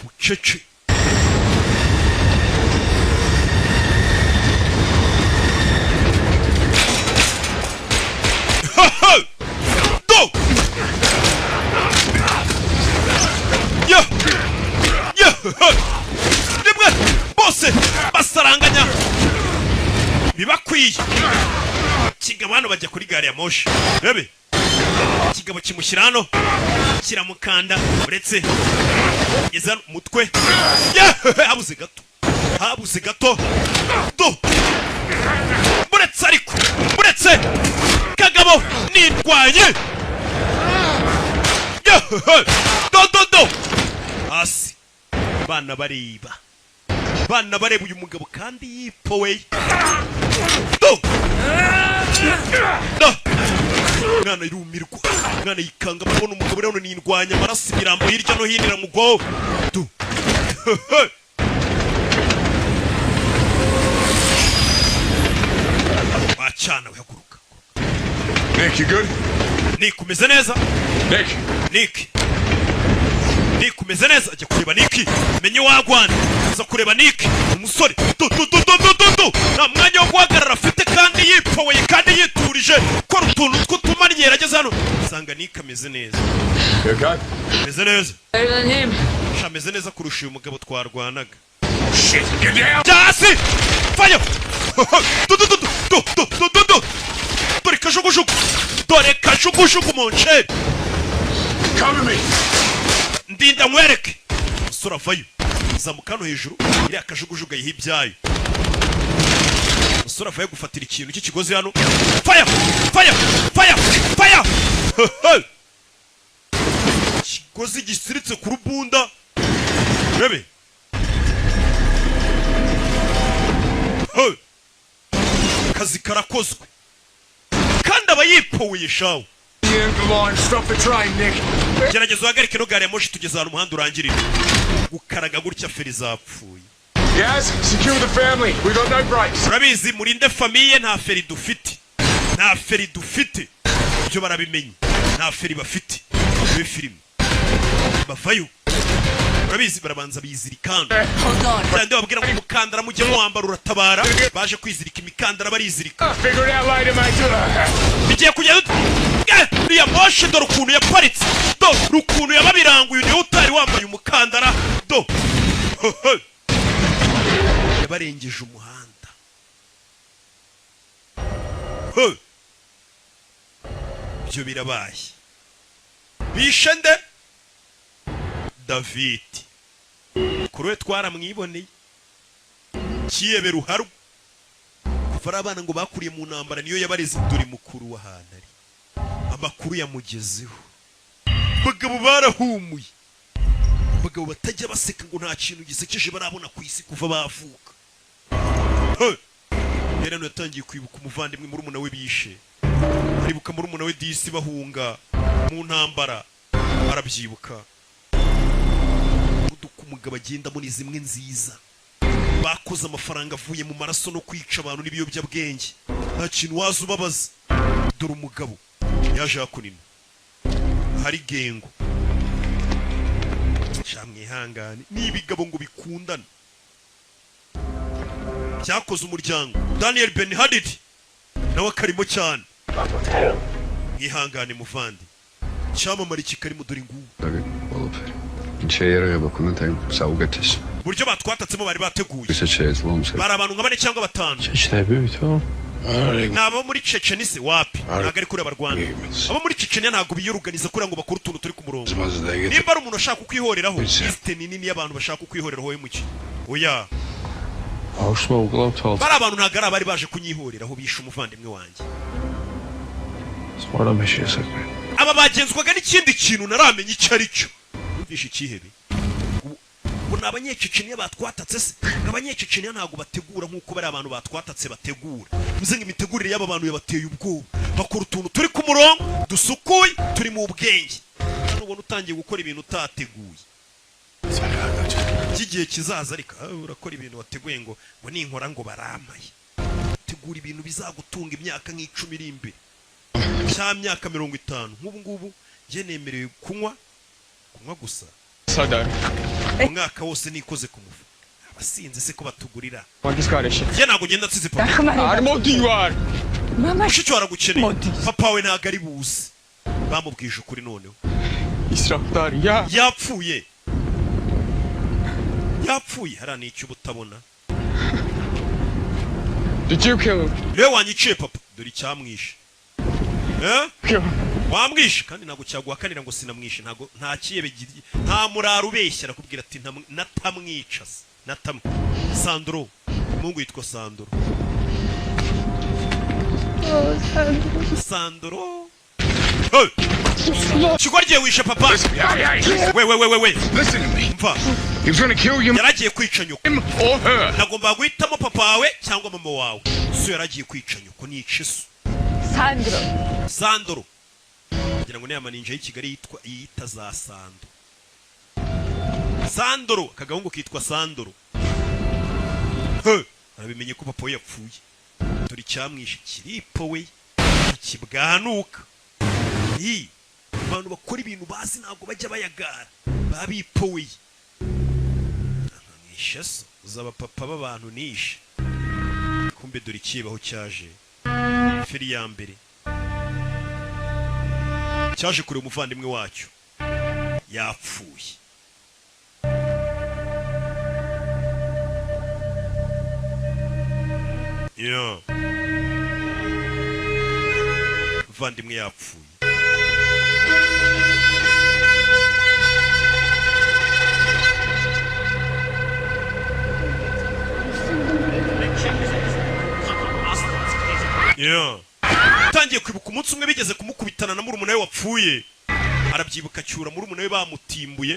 ucece do rimwe bose basaranganya bibakwiye kigabo hano bajya kuri gare ya moshi bebe kigabo kimushyira hano kiramukanda uretse kugeza umutwe habuze gato buretse kagabo nindwanye do hasi bana bareba uyu mugabo kandi yipoweye mwana irumirwa mwana yikanga mbona umugabo rero nindwanya amaraso ibirambo hirya no hino iramugoho wacana wihaguruka Nick, you good? Nick umeze neza Nick umeze neza ajya kureba Nick menye wagwana aza kureba Nick umusore nta mwanya wo guhagarara afite kandi yipoweye kandi yiturije ko utuntu tw'utumanyera ageze hano usanga Nick ameze neza ameze neza ameze neza kurusha uyu mugabo twarwanaga jasi fire dore kajugujugu monsheri ndinda nkwereke umusore avayo zamuka hano hejuru iriya kajugujugu ayiha ibyayo umusore avayo gufatira ikintu cy'ikigozi hano fire ikigozi gisiritse ku rubunda bebe akazi karakozwe kandi aba yipoweye shawo gerageza uhagarike no gare ya moshi tugeze ahantu umuhanda urangirira gukaraga gutya feri zapfuye urabizi murinde famiye nta feri dufite ibyo barabimenye nta feri bafite muri filime bavayo urabizi barabanza bizirikana kandi babwira ngo umukandara mujye muwambara uratabara baje kwizirika imikandara barizirika bigiye kujya uriya moshi dore ukuntu yaparitse dore ukuntu yababiranguye niwe utari wambaye umukandara yabarengeje umuhanda ibyo birabaye bishe nde David kuri we twaramwiboneye kiyebe ruharu kuva ari abana ngo bakuriye mu ntambara niyo yabareze dore mukuru w'ahantu ari amakuru yamugezeho abagabo barahumuye abagabo batajya baseka ngo nta kintu gisekeje barabona ku isi kuva bavuka rero yatangiye kwibuka umuvandimwe murumuna we bishe aribuka murumuna we disi bahunga mu ntambara arabyibuka umugabo agenda muri zimwe nziza bakoze amafaranga avuye mu maraso no kwica abantu n'ibiyobyabwenge nta kintu waza ubabaza dore umugabo yaje hakunina hari gengo shamwihangane n'ibigabo ngo bikundana cyakoze umuryango Daniel Ben Hadid nawe akarimo cyane mwihangane muvandi cyamamara kikarimo dore ngubu buryo batwatatsemo bari bateguye bari abantu nka 4 cyangwa 5 nabo muri Chechnya se wapi ntago ari kuri abarwana abo muri Chechnya ntago biyoruganiza kuri ngo bakuru tuntu turi ku murongo nimba ari umuntu ashaka kwihoreraho liste nini y'abantu bashaka kwihoreraho we muki oya bari abantu ntago ari abari baje kunyihoreraho bishe umuvandimwe wanjye aba bagenzwaga n'ikindi kintu naramenye icyo ari cyo umvishe ikihebe ubu n'abanyececenia batwatatse se abanyececenia ntago bategura nk'uko bari abantu batwatatse bategura muze ngimitegurire y'aba bantu yabateye ubwoba bakora utuntu turi ku murongo dusukuye turi mu bwenge nubona utangiye gukora ibintu utateguye kigiye kizaza ariko urakora ibintu wateguye ngo ninkora ngo baramaye tegura ibintu bizagutunga imyaka nk'icumi iri imbere cya myaka 50 nk'ubu ngubu je nemerewe kunywa gusa umwaka wose nikoze ku mufu abasinze se ko batugurira je nago ngenda nsize papa mama shicho aragukeneye papa we ntago ari buze bamubwije ukuri noneho yapfuye harani icyo butabona Did you kill him? Rero wanyiciye papa dore icyamwishe wamwishe kandi ntago cyaguhakanira ngo sinamwishe ntago nta kiyebe nta muraro ubeshya arakubwira ati natamwica Sandro mungu yitwa Sandro Sandro Chigwarye wishe papa we Listen to me. Mva He was gonna kill you. Yaragiye kwica nyoko Or her. Nagomba guhitamo papa wawe cyangwa mama wawe so yaragiye kwica nyoko ni ikisu Sandro kugira ngo nema ninja y'Ikigali yita za Sandro kagahungu kitwa Sandro arabimenye ko papa we yapfuye turi cyamwishe kiripo we kibwanuka abantu bakora ibintu bazi ntabwo bajya bayagara babipowe nishe so uzaba papa b'abantu nishe kumbe dore ikibaho cyaje feri ya mbere cyaje kure umuvandimwe wacyo yapfuye umuvandimwe yapfuye Tangiye kwibuka umunsi umwe bigeze kumukubitana na murumuna we wapfuye arabyibuka cyura murumuna we bamutimbuye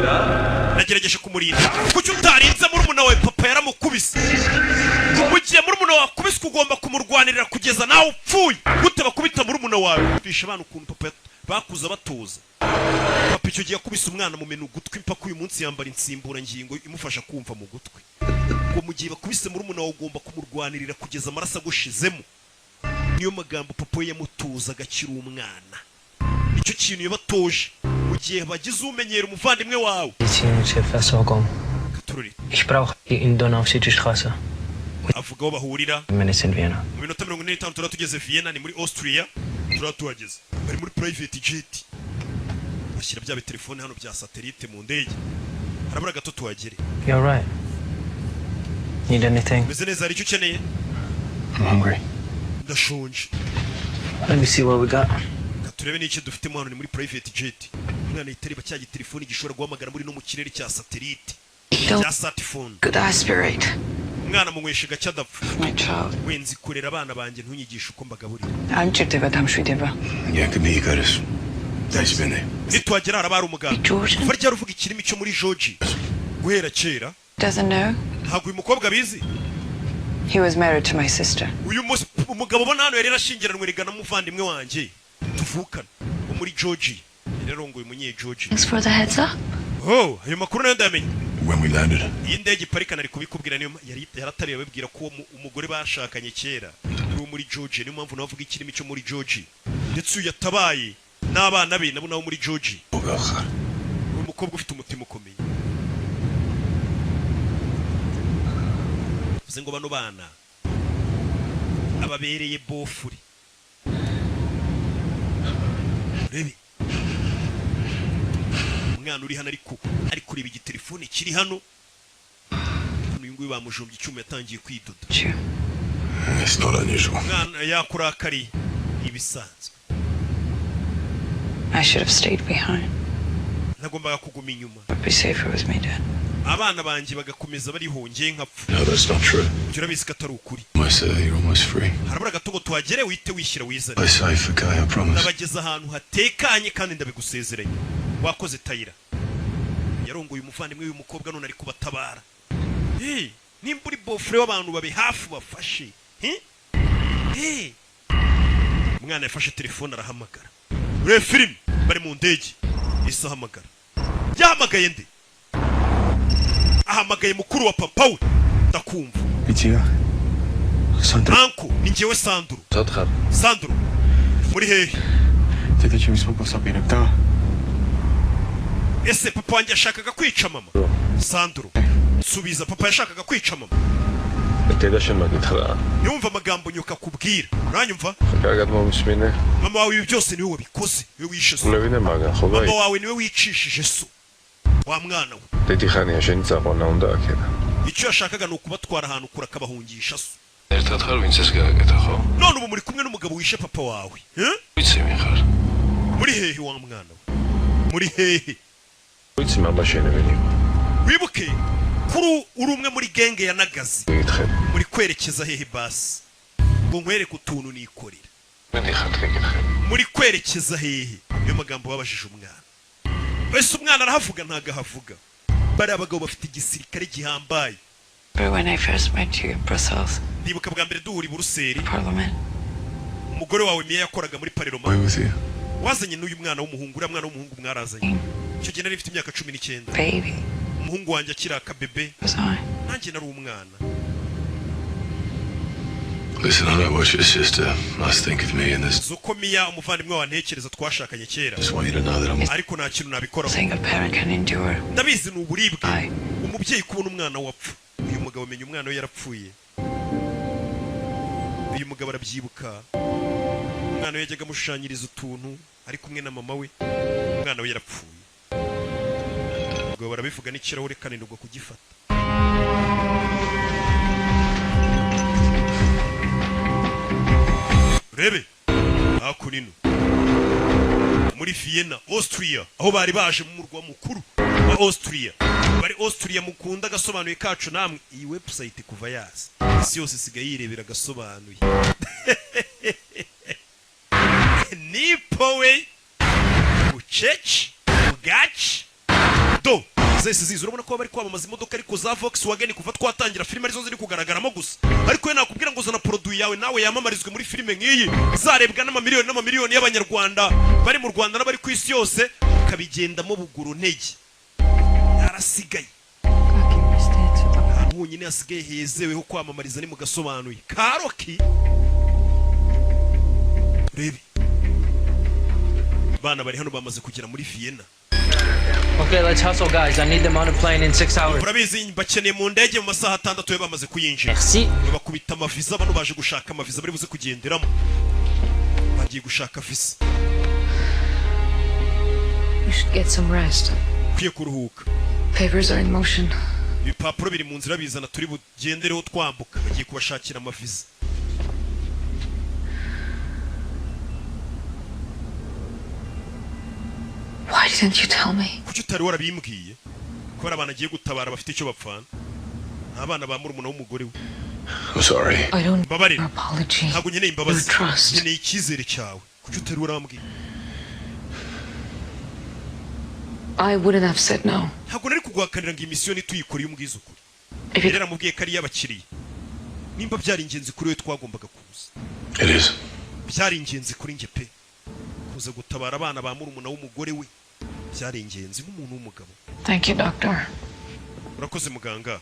nagerageje kumurinda kuki utarinze murumuna we papa yaramukubise mugiye murumuna wawe kubise ugomba kumurwanirira kugeza nawe upfuye gute bakubita murumuna wawe bisha abantu ukuntu papa bakuza batoza papa icyo gihe yakubise umwana mu menu gutwi impaka uyu munsi yambara insimbura ngingo imufasha kumva mu gutwi ngo mugiye bakubise murumuna wawe ugomba kumurwanirira kugeza amaraso agushizemo niyo magambo papa yamutuza agakira umwana icyo kintu yabatoje mu gihe bagize umenyera umuvandimwe wawe Ich brauche die in Donau-City-Straße. avuga aho bahurira Mu minota 45 turatugeze Vienna ni muri Austria turatuhageze bari muri private jet bashyira bya telefone hano bya satellite mu ndege harabura gato tuhagere You're right. Need anything? Meze neza ari cyo ukeneye I'm hungry. ndashonje Let me see what we got. turebe n'icyo dufite mu hano ni muri private jet umwana yitereba cya telefone gishobora guhamagara muri no mu kirere cya satellite cya satphone Could aspirate. umwana munyweshe gacya dapfa My child. wenzi kurera abana banjye ntunyigisha uko mbagaburira Amchiteva Damshwideva. Yakumi Garis. That's been there. nitwagera harabara umuganga George kuva ryari uvuga ikirimi cyo muri George guhera kera doesn't know. ntabwo uyu mukobwa abizi He was married to my sister. uyu umugabo ubona hano yari yarashyingiranwe rigana n'umuvandimwe wanjye tuvukana wo muri George rero ngo uyu munye George Thanks for the heads up. ayo makuru nayo ndamenye When we landed, iyi ndege iparika nari kubikubwira niyo yaratariye babwira ko umugore bashakanye kera uri muri George niyo mpamvu navuga ikirimi cyo muri George ndetse uyu yatabaye n'abana be nabo muri George umukobwa ufite umutima ukomeye bivuze ngo bano bana ababereye bofuri rebe umwana uri hano ari kureba igitelefone kiri hano uyu nguyu bamujombye icyuma yatangiye kwidoda it's not unusual. umwana yakurakariye ibisanzwe I should have stayed behind. nagombaga kuguma inyuma Would be safer with me, Dad. abana banjye bagakomeza barihongeye nkapfa No, that's not true. urabizi ko atari ukuri You're almost free. harabura gato ngo tuhagere wite wishyira wizane I say for Guy, I promise. nabageze ahantu hatekanye kandi ndabigusezeranye wakoze tayira yarongoye umuvandimwe w'uyu mukobwa none ari kubatabara nimba uri bofure w'abantu babe hafi bafashe umwana yafashe telefone arahamagara urebe filime bari mu ndege isi ahamagara yahamagaye nde ahamagaye mukuru wa papa we ndakumva Anko ni njyewe Sandro muri hehe ese papa wanjye yashakaga kwica mama Sandro subiza papa yashakaga kwica mama yumva amagambo nyoka kubwira uranyumva mama wawe ibi byose niwe wabikoze niwe wishe so mama wawe niwe wicishije so wa mwana we icyo yashakaga ni ukubatwara ahantu kure akabahungisha so ერთად ხარ, ვინც ეს გააკეთა, ხო? none ubu muri kumwe n'umugabo wishe papa wawe ვიცი მე ხარ. muri hehe wa mwana we muri hehe ვიცი mama შენებენი. wibuke kuri uri umwe muri genge ya Nagazi გითხე. muri kwerekeza hehe basi ngo nkwereke utuntu nikorera მე დიხარ გეკითხე. muri kwerekeza hehe niyo magambo babajije umwana wese umwana arahavuga ntago ahavuga bari abagabo bafite igisirikare gihambaye. But when I first met you in Brussels, ndibuka bwa mbere duhura i Buruseli Parliament, umugore wawe Mia yakoraga muri Parlement Why was he? wazanye n'uyu mwana w'umuhungu uriya mwana w'umuhungu mwarazanye icyo gihe nari mfite imyaka 19 baby, umuhungu wanjye akiri akabebe was I? nanjye nari umwana. Listen, I know what your sister must think of me in this. zuko Mia umuvandimwe wa ntekereza twashakanye kera Just want you to know that I'm ariko nta kintu nabikoraho Thing a parent can endure. ndabizi ni uburibwe Aye. umubyeyi kubona umwana wapfa uyu mugabo amenya umwana we yarapfuye uyu mugabo arabyibuka umwana we yajyaga amushushanyiriza utuntu ari kumwe na mama we umwana we yarapfuye ubwo barabivuga n'ikirahure kananirwa kugifata. rebe hakurino muri Vienna Austria aho bari baje mu murwa mukuru wa Austria bari Austria mukunda gasobanuye kacu namwe iyi website kuva yazi isi yose sigaye yirebera gasobanuye nipowe uchechi ugachi do zese zizo urabona ko bari kwamamaza imodoka ariko za Volkswagen kuva twatangira filime arizo ziri kugaragaramo gusa ariko we nakubwira ngo zana produit yawe nawe yamamarizwe muri filime nk'iyi zarebwa n'amamiliyoni y'abanyarwanda bari mu Rwanda n'abari ku isi yose ukabigendamo buguru ntege yarasigaye aho nyine yasigaye hezeweho kwamamariza ni mu gasobanuye Karoki rebe bana bari hano bamaze kugera muri Vienna. Okay, let's hustle, guys. I need them on a plane in 6 hours. urabizi bakeneye mu ndege mu masaha 6 bamaze kuyinjira Merci. bakubita amaviza bano baje gushaka amaviza bari buze kugenderamo bagiye gushaka visa You should get some rest. kwiye kuruhuka Papers are in motion. ibipapuro biri mu nzira bizana turi bugendereho twambuka bagiye kubashakira amaviza. Why didn't you tell me? kuki utari warabimbwiye ko ari abana agiye gutabara bafite icyo bapfana abana ba murumuna w'umugore we. I'm sorry. I don't need Mbabarira. your apology. ntabwo nkeneye Your imbabazi trust. nkeneye icyizere cyawe kuki utari warambwiye. I wouldn't have said no. ntabwo nari kuguhakanira ngo iyi misiyo nituyikoreye umbwiza ukuri If rero it, namubwiye ko ari iy'abakiriya nimba byari ingenzi kuri we twagombaga kuza It is. byari ingenzi kuri njye pe kuza gutabara abana ba murumuna w'umugore we byari ingenzi nk'umuntu w'umugabo. thank you, doctor. urakoze muganga.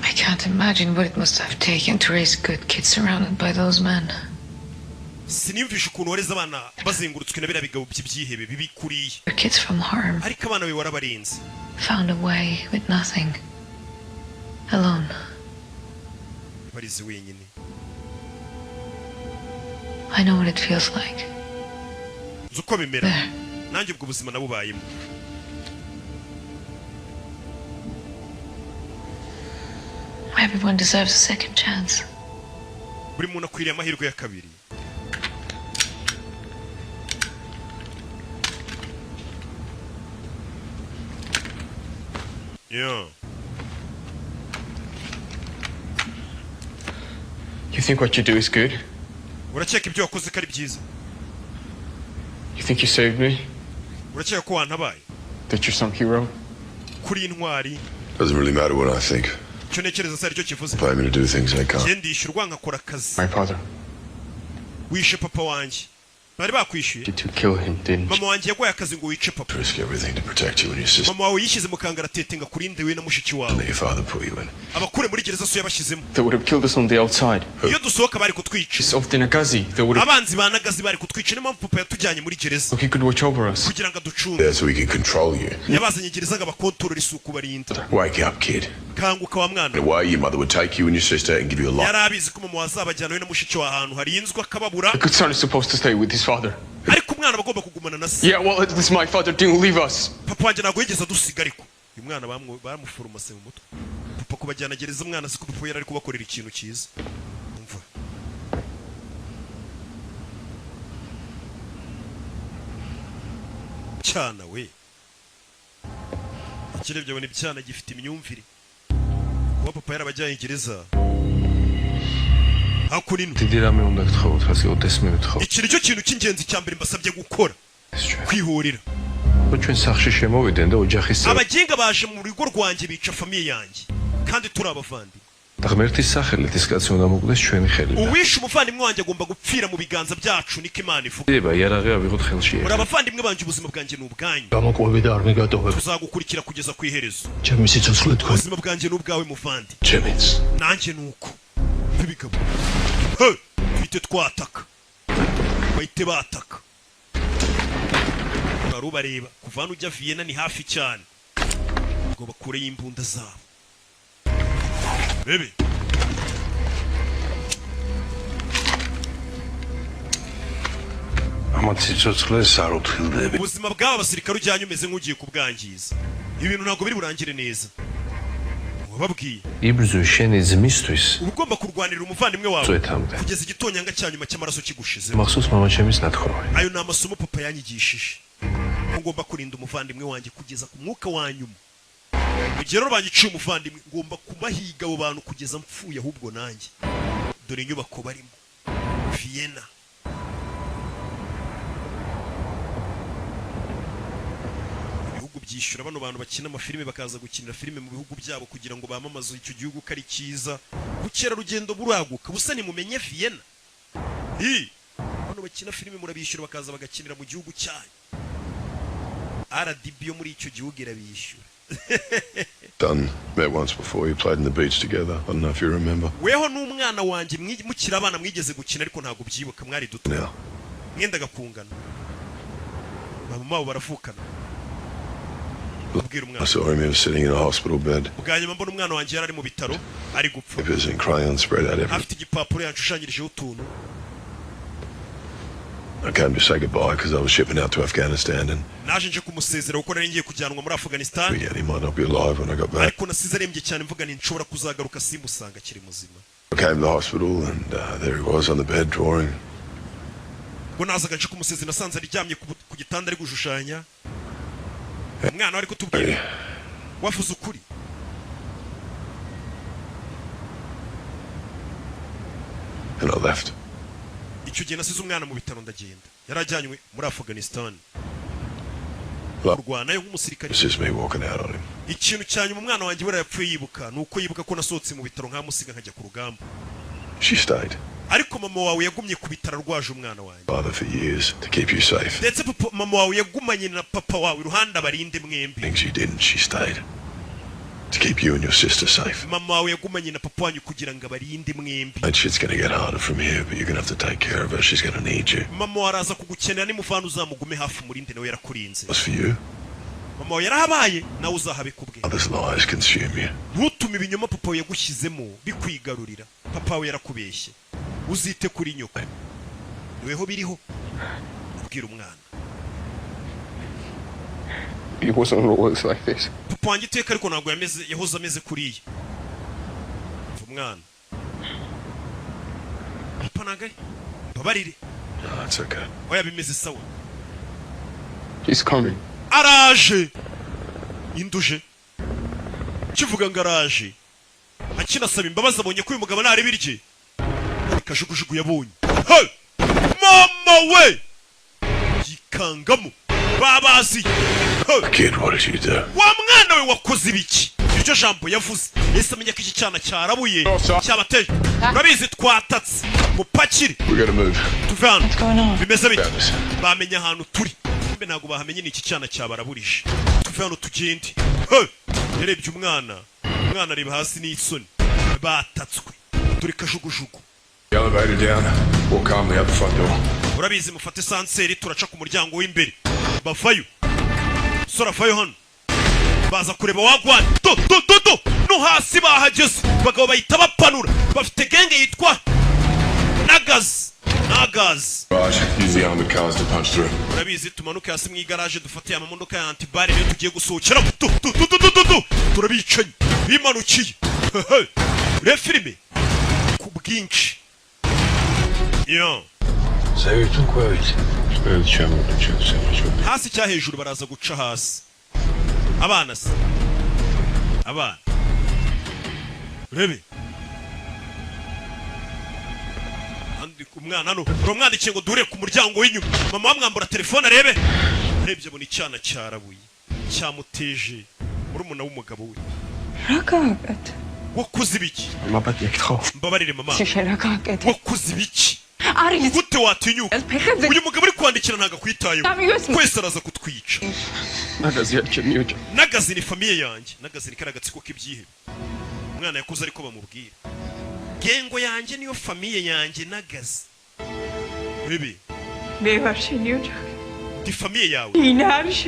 I can't imagine what it must have taken to raise good kids surrounded by those men. sinimvisha ukuntu wareze abana bazengurutswe na biriya bigabo by'ibyihebe bibi kuriye Your kids from harm ariko abana be warabarinze found a way with nothing. Alone. barize wenyine. I know what it feels like. nzi uko bimera There. nanjye ubwo buzima nabubayemo. Everyone deserves a second chance. buri muntu akwiriye amahirwe ya kabiri. Yeah. You think what you do is good? urakeka ibyo wakoze ko ari byiza? You think you saved me? urakeka ko wantabaye? That you're some hero? kuri intwari Doesn't really matter what I think. icyo ntekereza se aricyo kivuze. Apply me to do things I can't. njye ndishyurwa nkakora akazi My father. wishe papa wanjye bari bakwishyuye to kill him, didn't you? mama wanjye yaguhaye akazi ngo wice papa Risk everything to protect you and your sister mama wawe yishyize mu kangaratete ngo akurinde we na mushiki wawe that your father put you in. abakure muri gereza so yabashyizemo They would have killed us on the outside. iyo dusohoka bari kutwica It's off the Nagazi. They would have. abanzi ba Nagazi bari kutwica niyo mpamvu papa yatujyanye muri gereza So he could watch over us. kugira ngo aducunge There so we can control you. yabazanye gereza ngo abakontorore isuku barinda Wake up, kid. kanguka wa mwana The way your mother would take you and your sister and give you a yari lot. abizi ko mama wazabajyana we na mushiki wa ahantu harinzwe akababura The good son is supposed to stay with his father. ariko umwana bagomba kugumana na se Yeah, well, at least my father didn't leave us. papa wanjye ntabwo yigeze adusiga ariko uyu mwana bamuforomase mu mutwe papa kubajyana gereza umwana siko papa yari ari kubakorera ikintu cyiza umva cyana we ikirebye abona ibyana gifite imyumvire kuba papa yarabajyanye gereza hakurino დიდი რამე უნდა გთხოვოთ, ასე ოდესმე ვთხოვთ. iki nicyo kintu cy'ingenzi cya mbere mbasabye gukora kwihorera ხო ჩვენ სახში შემოვიდნენ და ოჯახის წევრები abagenga baje mu rugo rwanjye bica famiye yanjye kandi turi abavandimwe და ღმერთის სახელით ის კაცი უნდა მოკვდეს ჩვენი ხელით. uwishe umuvandimwe wanjye agomba gupfira mu biganza byacu niko Imana ivuga ება იარაღი ავიღოთ ხელში. muri abavandimwe banjye ubuzima bwanjye ni ubwanyu გამოყვები და არ მიგატოვებ. tuzagukurikira kugeza ku iherezo ჩემი სიცოცხლე თქვენ. ubuzima bwanjye ni ubwawe muvandi Jimmy. nanjye ni uko ntibigabo Hey! tuhite twataka bahite bataka barubareba kuva hano ujya Vienna ni hafi cyane ngo bakureyo imbunda zabo bebe I'm sicyoცხლეს არ უთილდები. ubuzima bw'aba basirikare ujyanye umeze nk'ugiye kubwangiza ibintu ntabwo biri burangire neza wababwiye იბრძვი შენი ძმისთვის uba ugomba kurwanirira umuvandimwe wawe წვეთამდე. kugeza igitonyanga cya nyuma cy'amaraso kigushize მახსოვს მამა ჩემის ნათხოვარი. ayo ni amasomo papa yanyigishije ko ngomba kurinda umuvandimwe wanjye kugeza ku mwuka wa nyuma mu gihe rero banyiciye umuvandimwe ngomba kubahiga abo bantu kugeza mpfuye ahubwo nanjye dore inyubako barimo Vienna ibihugu byishyura bano bantu bakina amafilime bakaza gukinira filime mu bihugu byabo kugira ngo bamamaze icyo gihugu ko ari cyiza ubukerarugendo buraguka busa nimumenye Vienna bano bakina filime murabishyura bakaza bagakinira mu gihugu cyanyu RDB yo muri icyo gihugu irabishyura Done. Met once before. You played in the beach together. I don't know if you remember. weho n'umwana wanjye mukira abana mwigeze gukina ariko ntabwo byibuka mwari duto Now, mwendaga kungana mama wabo baravukana babwira I umwana saw him. He was sitting in a hospital bed. bwa nyuma mbona umwana wanjye yari ari mu bitaro ari gupfa Papers in crayon spread out everywhere. afite igipapuro yanshushanyirijeho utuntu I came to say goodbye because I was shipping out to Afghanistan and naje nje kumusezera kuko nari ngiye kujyanwa muri Afghanistan yeah, he might not be alive when I got back. ariko nasize arembye cyane mvuga ni nshobora kuzagaruka simusanga akiri muzima I came to the hospital and there he was on the bed drawing. ngo nazaga nje kumusezera nasanze aryamye ku gitanda ari gushushanya umwana wari kutubwira wavuze ukuri And I left. icyo gihe nasize umwana mu bitaro ndagenda yarajyanywe muri Afghanistan Look, kurwanayo nk'umusirikare it's just me walking out on him. ikintu cya nyuma umwana wanjye buriya yapfuye yibuka ni uko yibuka ko nasohotse mu bitaro nkamusiga nkajya ku rugamba She stayed. ariko mama wawe yagumye ku bitaro arwaje umwana wanjye Father for years to keep you safe. ndetse mama wawe yagumanye na papa wawe iruhande abarinde mwembi Things you didn't, she stayed. To keep you and your sister safe. mama wawe yagumanye na papa wanyu kugira ngo abarinde mwembi And shit's gonna get harder from here, but you're gonna have to take care of her. She's gonna need you. mama wawe araza kugukenera nimuvana uzamugume hafi umurinde nawe yarakurinze As for you, mama wawe yarahabaye nawe uzahabe kubwe others' lies consume you. ntutume ibinyoma papa wawe yagushyizemo bikwigarurira papa wawe yarakubeshye uzite kuri nyoko niweho biriho abwira umwana He wasn't always like this. papa wanjye iteka ariko ntabwo yahoze ameze kuriya umwana papa ntabwo ari mbabarire No, it's okay. oya bimeze sawa He's coming. araje induje kivuga ngo araje akinasaba imbabazi abonye ko uyu mugabo ntareba irye kajugujugu yabonye hey! mama we yikangamo babazi hey! Kid, what did you do? wa mwana we wakoze ibiki iryo jambo yavuze ese amenya ko iki cyana cyarabuye cyabateje urabizi twatatse mupakire tuve hano bimeze bite bamenya ahantu turi mbe ntabwo bahamenye ni iki cyana cyabaraburije tuve hano tugende yarebye umwana areba hasi n'isoni batatswe turi kajugujugu urabizi mufate sanseri turaca ku muryango w'imbere bavayo sora vayo hano baza kureba wagwani do no hasi bahageze bagabo bahita bapanura bafite genge yitwa Nagas urabizi tumanuke hasi mu igaraje dufatiye amamodoka ya antibare niyo tugiye gusohokera turabicanye bimanukiye re filime ku bwinshi hasi cya hejuru baraza guca hasi abana urebe umwana no uromwandikiye ngo dure ku muryango w'inyuma mama wamwambura telefone arebye abona icyana cyarabuye cyamuteje murumuna w'umugabo we wakuze ibiki mbabarire mama wakuze ibiki gute watinyuka uyu mugabo uri kwandikira ntago akwitayeho twese araza kutwica Nagazi ni famiye yanjye Nagazi ni karagatsiko k'ibyihebe umwana yakuze ariko bamubwira gengo yanjye niyo famiye yanjye Nagazi bebe di famiye yawe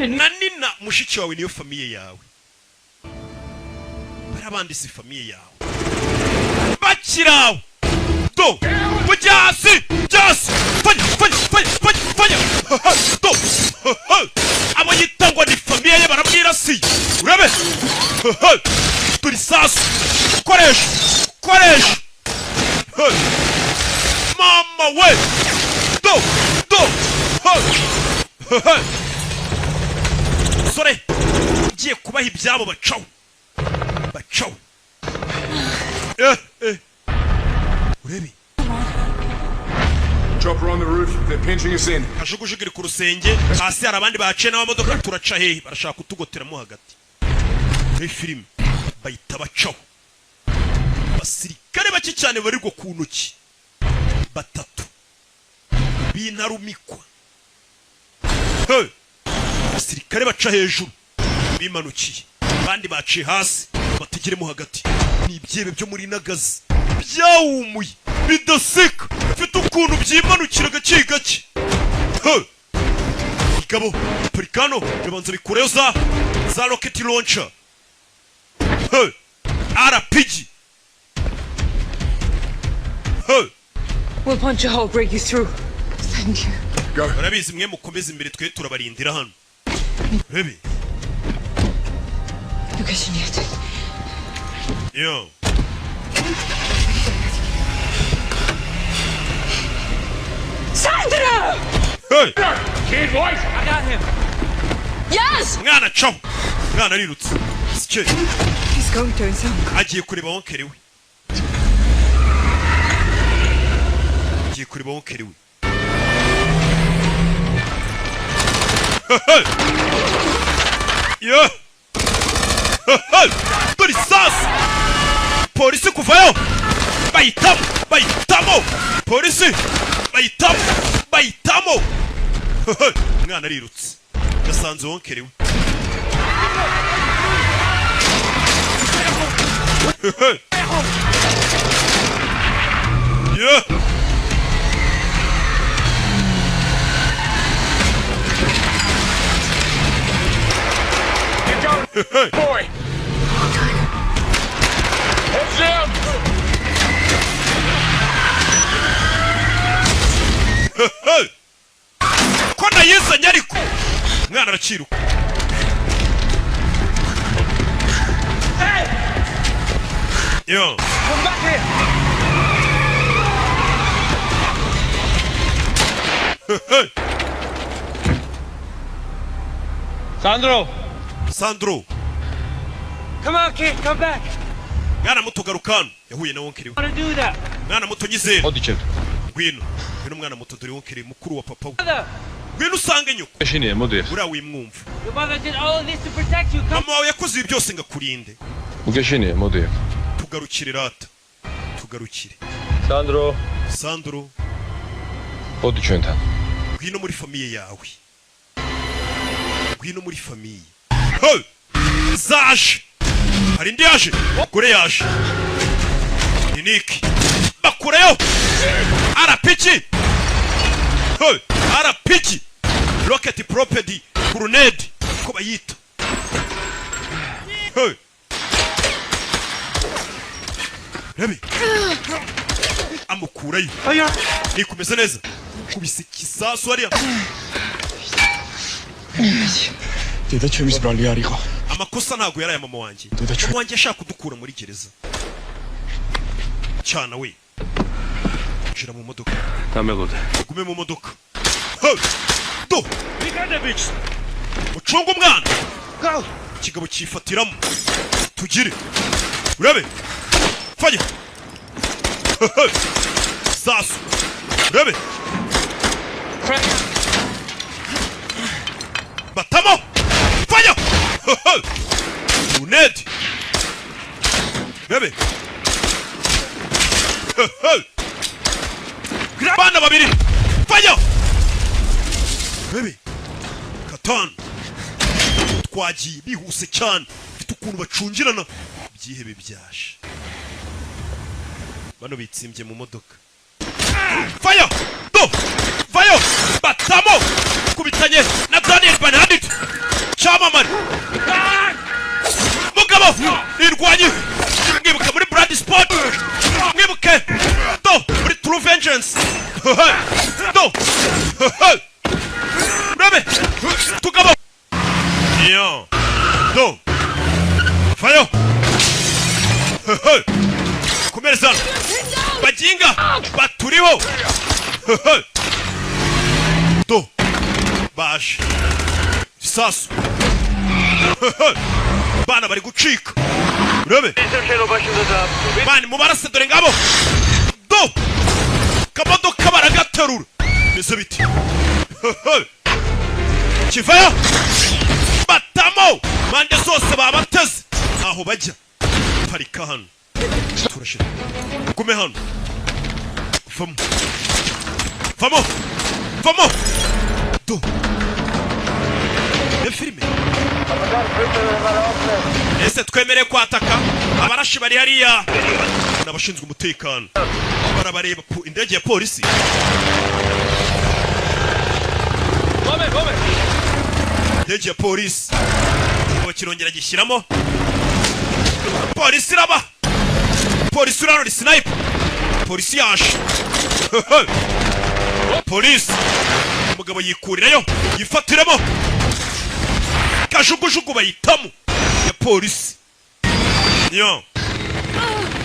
na nina mushiki wawe niyo famiye yawe barabandi si famiye yawe bakirawe do mujyasi fanya do abo yitangwa ni famiye ye barabwira si urabe turi sasu koresha mama we do sore ugiye kubaha ibyabo bacaho urebe Chopper on the roof, they're pinching us in. Kajugujugu ku rusenge hasi hari abandi baciye n'amamodoka turaca hehe barashaka kutugoteramo hagati muri filime bayita bacaho basirikare bake cyane bari go ku ntoki batatu binarumikwa basirikare baca hejuru bimanukiye abandi baciye hasi bategeremo hagati ni ibyebe byo muri Nagazi byawumuye bidaseka bifite ukuntu byimanukira gake igabo Pericano bibanza bikureyo za rocket launcher RPG We'll punch a hole, break you through. Thank you. Barabizi mwe mukomeza imbere twe turabarindira hano bebe yo Sandra! Hey! Kid voice! I got him! Yes! Mwana chao! Mwana arirutse. Sike. He's going to his uncle. Agiye kureba wonkere we. Agiye kureba wonkere we. Yo! Dori sas! Polisi kuvayo! Bayitamo! Polisi! Bayitamo! Mwana arirutse. Yasanze wonkere we. Yeah! Boy! Heads down! Ko nayizanye ariko mwana araciruka. Yo! Come back here! Sandro! Come on, kid, come back! Mwana muto garukano yahuye na wonkere we. I want to do that! Mwana muto nyizera. 어디쯤? Ngwino mwana muto dore wonkere mukuru wa papa we. Mother! Ngwino usange nyoko. 신이에요, 모두예요. Uriya wimwumva. Your mother did all of this to protect you. Come Mama wawe yakoze ibi byose ngakurinde. 무게 신이에요, 모두예요. tugarukire rata tugarukire Sandro Podu ჩვენთან. Gwino muri famiye yawe. Gwino muri famiye. Hey! Zaje. Hari ndi yaje. Kure yaje. Niki. Bakureyo. Arapiki. Hey! Arapiki. Rocket property grenade ko bayita. Hey! Rebi. Amukurayo. Aya. Nikumeze neza. Kubise kisasu hariya. Deda ჩემის ბრალი არ იყო. Amakosa ntago yaraye mama wanje. Mama wanje ashaka kudukura muri gereza. Cyana we. Shira mu modoka. Tamegode. Gume mu modoka. Ho! Do! Bigade bitch. Ucunga umwana. Go! Kigabo cifatiramo. Tugire. Urabe. Fanya. Sasu. Urabe. Batamo! Fanya! Uned! Bebe! Bana babiri! Fanya! Bebe! Katan! Twagiye bihuse cyane. Bifite ukuntu bacungirana. Byihebe byashe. Bano bitsimbye mu modoka. Fire! Do! Fire! Batamo! Kubitanye na Daniel Banadit. Chamamari. Mugabo! Irwanyi. Ngibuka muri Brad Sport. Ngibuke. Do! Muri True Vengeance. Do! Rabe! Tugabo! Yo! Do! Fire! Kumerzana. Bajinga! Baturiho! Do! Bash! Sasu! Bana bari gucika! Urabe! Bani mubarase dore ngabo! Do! Kamodoka baragaterura! Mbese biti! Kivayo! Batamo! Mande zose babateze! Aho bajya! Parika hano! Turashira! Gume hano! Vamo! Vamo! Vamo! Do! Filime! Ese twemere kwataka abarashi bari hariya n'abashinzwe umutekano barabareba indege ya polisi. Bome! Indege ya polisi kirongera gishyiramo polisi raba polisi urano sniper polisi yaje polisi umugabo yikurirayo yifatiremo kajugujugu bayitamo ya polisi yo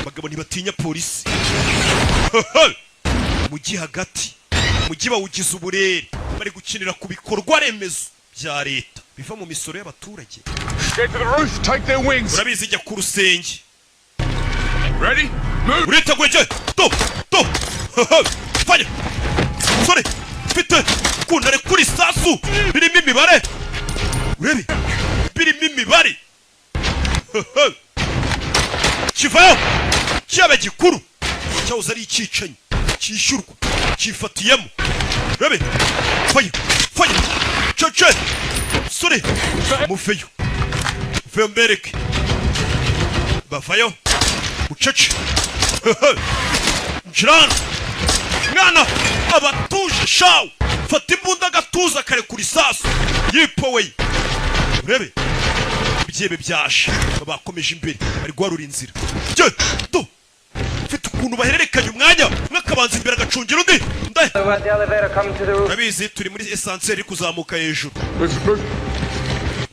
bagabo ntibatinya polisi mugi hagati mugi bawugize uburere bari gukinira ku bikorwa remezo bya leta biva mu misoro y'abaturage. Get to the roof, take their wings. Urabizi jya ku rusenge. Ready? Move. Uriteguye je. Do. Fanya. Sore. Fite. Kunare kuri sasu. Birimo imibare. Urebi. Birimo imibare. Kivayo. Cyabe gikuru. Cyawuza ari icicanye. Cyishyurwa. Cyifatiyemo. Urebi. Fanya. Cece. Sore. Mufeyo. Femberek. Bafayo. Ucece. Njirana. Mwana. Abatuje shaw. Fata imbunda gatuza kare kuri sasu. Yipowe. Urebe. Byebe byashe. Bakomeje imbere. Bari gwarura inzira. Je. Do. Fite ukuntu bahererekanye umwanya. Mwakabanza imbere agacungira undi. Urabizi turi muri essentiel kuzamuka hejuru.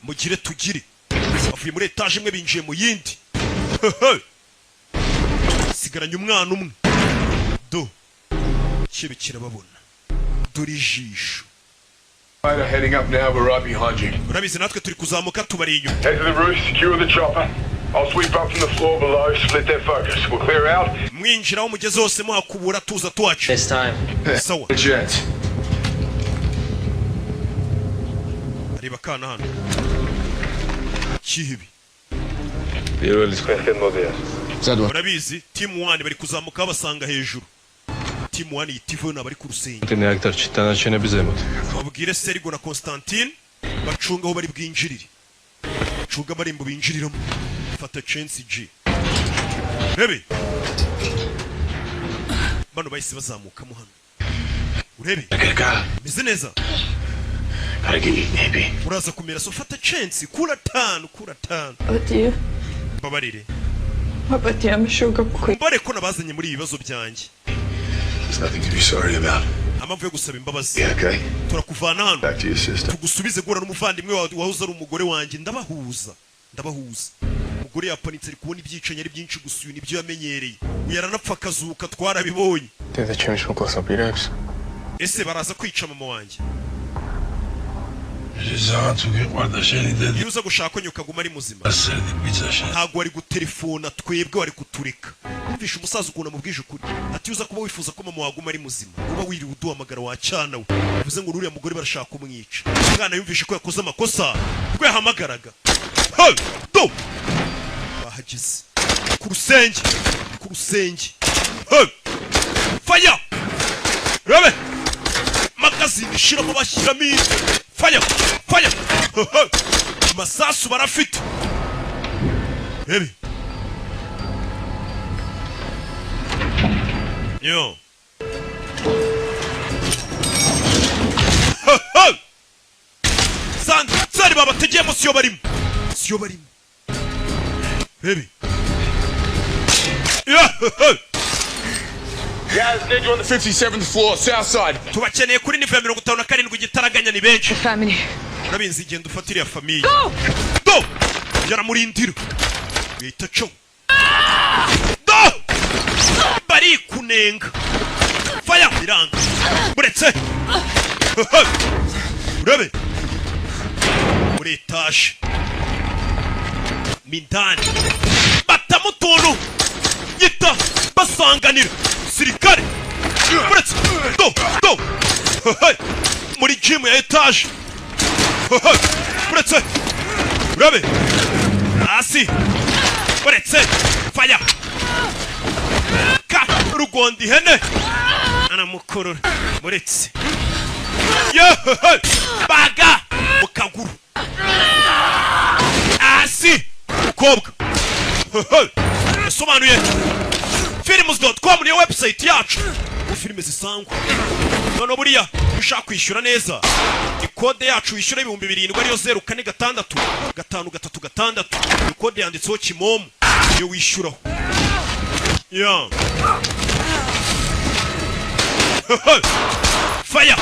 Mugire tugire. Bavuye muri etage imwe binjiye mu yindi. Sigaranye umwana umwe. Do. Kibe kirababona. Dore ijisho. Heading up now, we're right behind you. Urabizi natwe turi kuzamuka tubari inyuma. Head to the roof, secure the chopper. I'll sweep up from the floor below, split their focus. We'll clear out. Mwinjira aho mugeze hose muhakubura tuza twacu. This time. Sawa. Jet. Ariba kana hano. Kihibi. პირველი თქვენკენ მოდიარ. urabizi team 1 bari kuzamuka basanga hejuru team 1 yitivona bari ku rusenge Reaktor çitlenişine bize mi? babwire Serigo na Constantine bacunga aho bari bwinjirire cunga barimbo binjiriramo fata chance G Rebe bano bahise bazamukamo hano urebe bize neza uraza kumera so fata chance kura tanu Ati babarire Abati amashoga kwe bare ko nabazanye muri ibibazo byanjye There's nothing to be sorry about. amavuye gusaba imbabazi Okay. turakuvana hano Back to your sister. tugusubize gura n'umuvandimwe wahoze ari umugore wanjye ndabahuza umugore yapanitse ari kubona ibyicanye ari byinshi gusuye nibyo yamenyereye uyaranapfa akazuka twarabibonye Dede çemiş mi kosa biliyorsun? ese baraza kwica mama wanjye iyo uza gushaka ko nyuka aguma ari muzima ntabwo wari gutelefona twebwe wari kutureka wumvisha umusaza ukuntu amubwije ukuri ati uza kuba wifuza ko mama waguma ari muzima uba wiriwe uduhamagara wacana we bivuze ngo uriya mugore barashaka kumwica umwana yumvishe ko yakoze amakosa ubwo yahamagaraga do bahageze ku rusenge faya rabe magazine shiramo bashyiramo faya masasu barafite rebe yo sari babategeyemo siyo barimo rebe Guys, nigga on the 57th floor, south side. tubakeneye kuri nivo ya 57 igitaraganya ni benshi family urabizi igenda ufatira famille do yaramurindira bita cyo do bari kunenga faya biranga buretse urabe muri etage mindani batamutuntu yita basanganira sirikare buretse do muri gym ya etage buretse urabe hasi buretse faya ka rugondi hene anamukorora buretse baga mukaguru hasi mukobwa yasobanuye films.com niyo website yacu filime zisangwa none buriya ushaka kwishyura neza ikode yacu wishyura 7,000 ariyo 046 533 ikode yanditseho Kimomo iyo wishyuraho yeah fire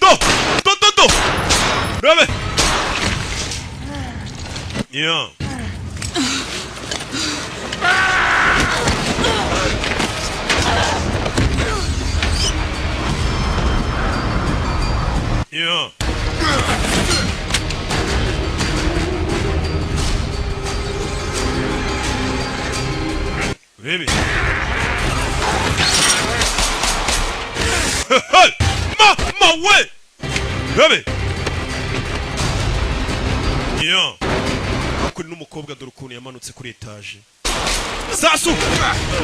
do rabe yeah yeah baby my way baby yeah kuri n'umukobwa dore ukuntu yamanutse kuri etage sasu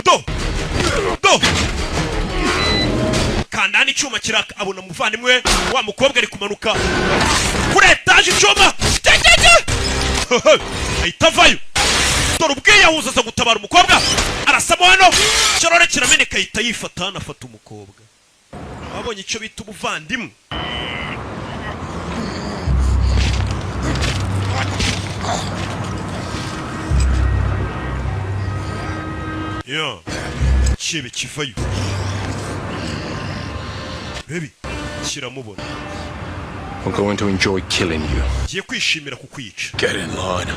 do kandani icyuma kiraka abona muvandimwe wa mukobwa ari kumanuka kuri etage icyuma ahita avayo dore ubwe yahuza aza gutabara umukobwa arasamo hano kirore kirameneka ahita yifata anafata umukobwa abonye icyo bita ubuvandimwe yeah kibe kivayo baby kiramubona I'm going to enjoy killing you. Giye kwishimira kukwica. Get in line.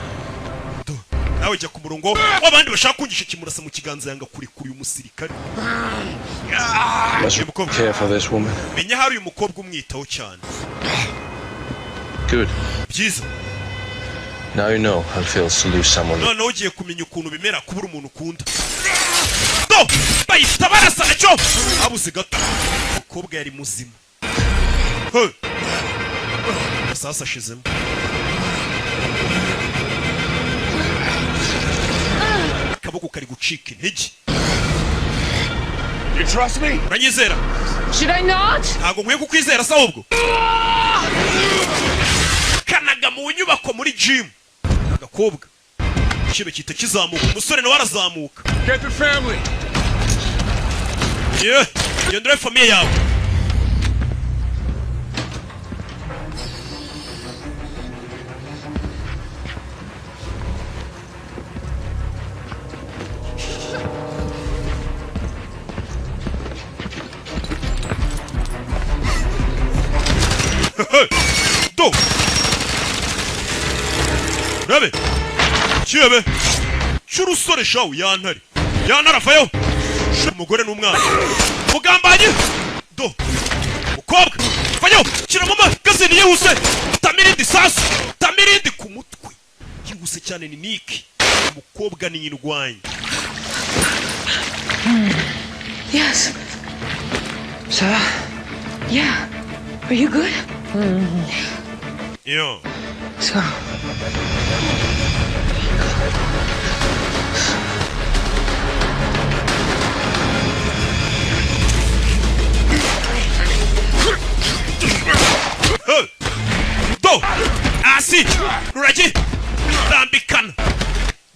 Nawe jya ku murongo w'abandi bashaka kungisha kimurasa mu kiganza yanga kuri uyu musirikare. Care for this woman. Menya hari uyu mukobwa umwitaho cyane. Good. Byiza. Now you know how it feels to lose someone. No, ugiye kumenya ukuntu bimera kubura umuntu ukunda. Do! Bayita barasana cyo. Abuze gato. Mukobwa yari muzima. Sasa shizemo. akaboko kari gucika intege. You trust me? Uranyizera? Should I not? Ntago nkwiye kukwizera se ahubwo. Kanaga mu nyubako muri gym. Agakobwa. Kibe kita kizamuka. Umusore nawe arazamuka. Get the family. Yeah. Yendere famille yawe. Do. Rabe. Kibe. Cyurusore shawu yantari. Yanarafayo. Umugore n'umwana. Mugambanyi. Do. Mukobwa. Fayo. Kira mama gazini yehuse. Tamirindi sasu. Tamirindi ku mutwe. Yihuse cyane ni Nick. Mukobwa ni indwanyi. Yes. Sir? Yeah. Are you good? Yeah. So. Do. Asi. Ruraji. Rambikana.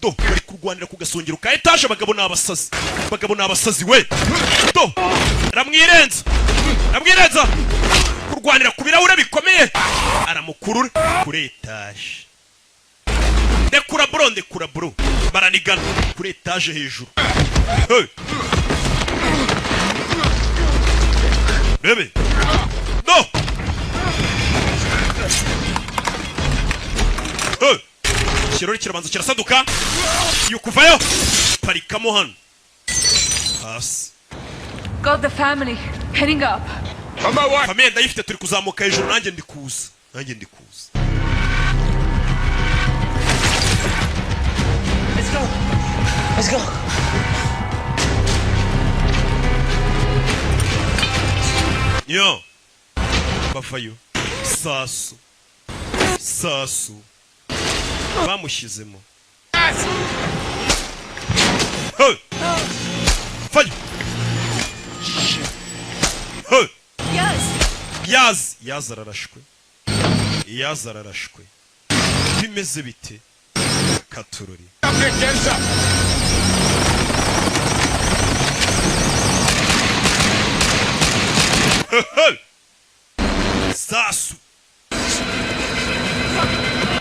Do. Bari kurwanira ku gasongero ka etage abagabo n'abasazi. Abagabo n'abasazi we. Do. Ramwirenza. Ramwirenza. Kurwanira ku birahure bikomeye. Aramukurura kuri etage. Ndekura bro. Baranigana kuri etage hejuru. Hey. Bebe. No. Hey. Kirori kirabanza kirasaduka. Yukuvayo. Parikamo hano. Hasi. Got the family. Heading up. On my way. Famille ndayifite turi kuzamuka hejuru nanjye ndikuza. Let's go. Yo. Bafayo. Sasu. Bamushizemo. Hey. Fayo. Hey. Yaz ararashwe. Bimeze bite? Katururi. Sasu.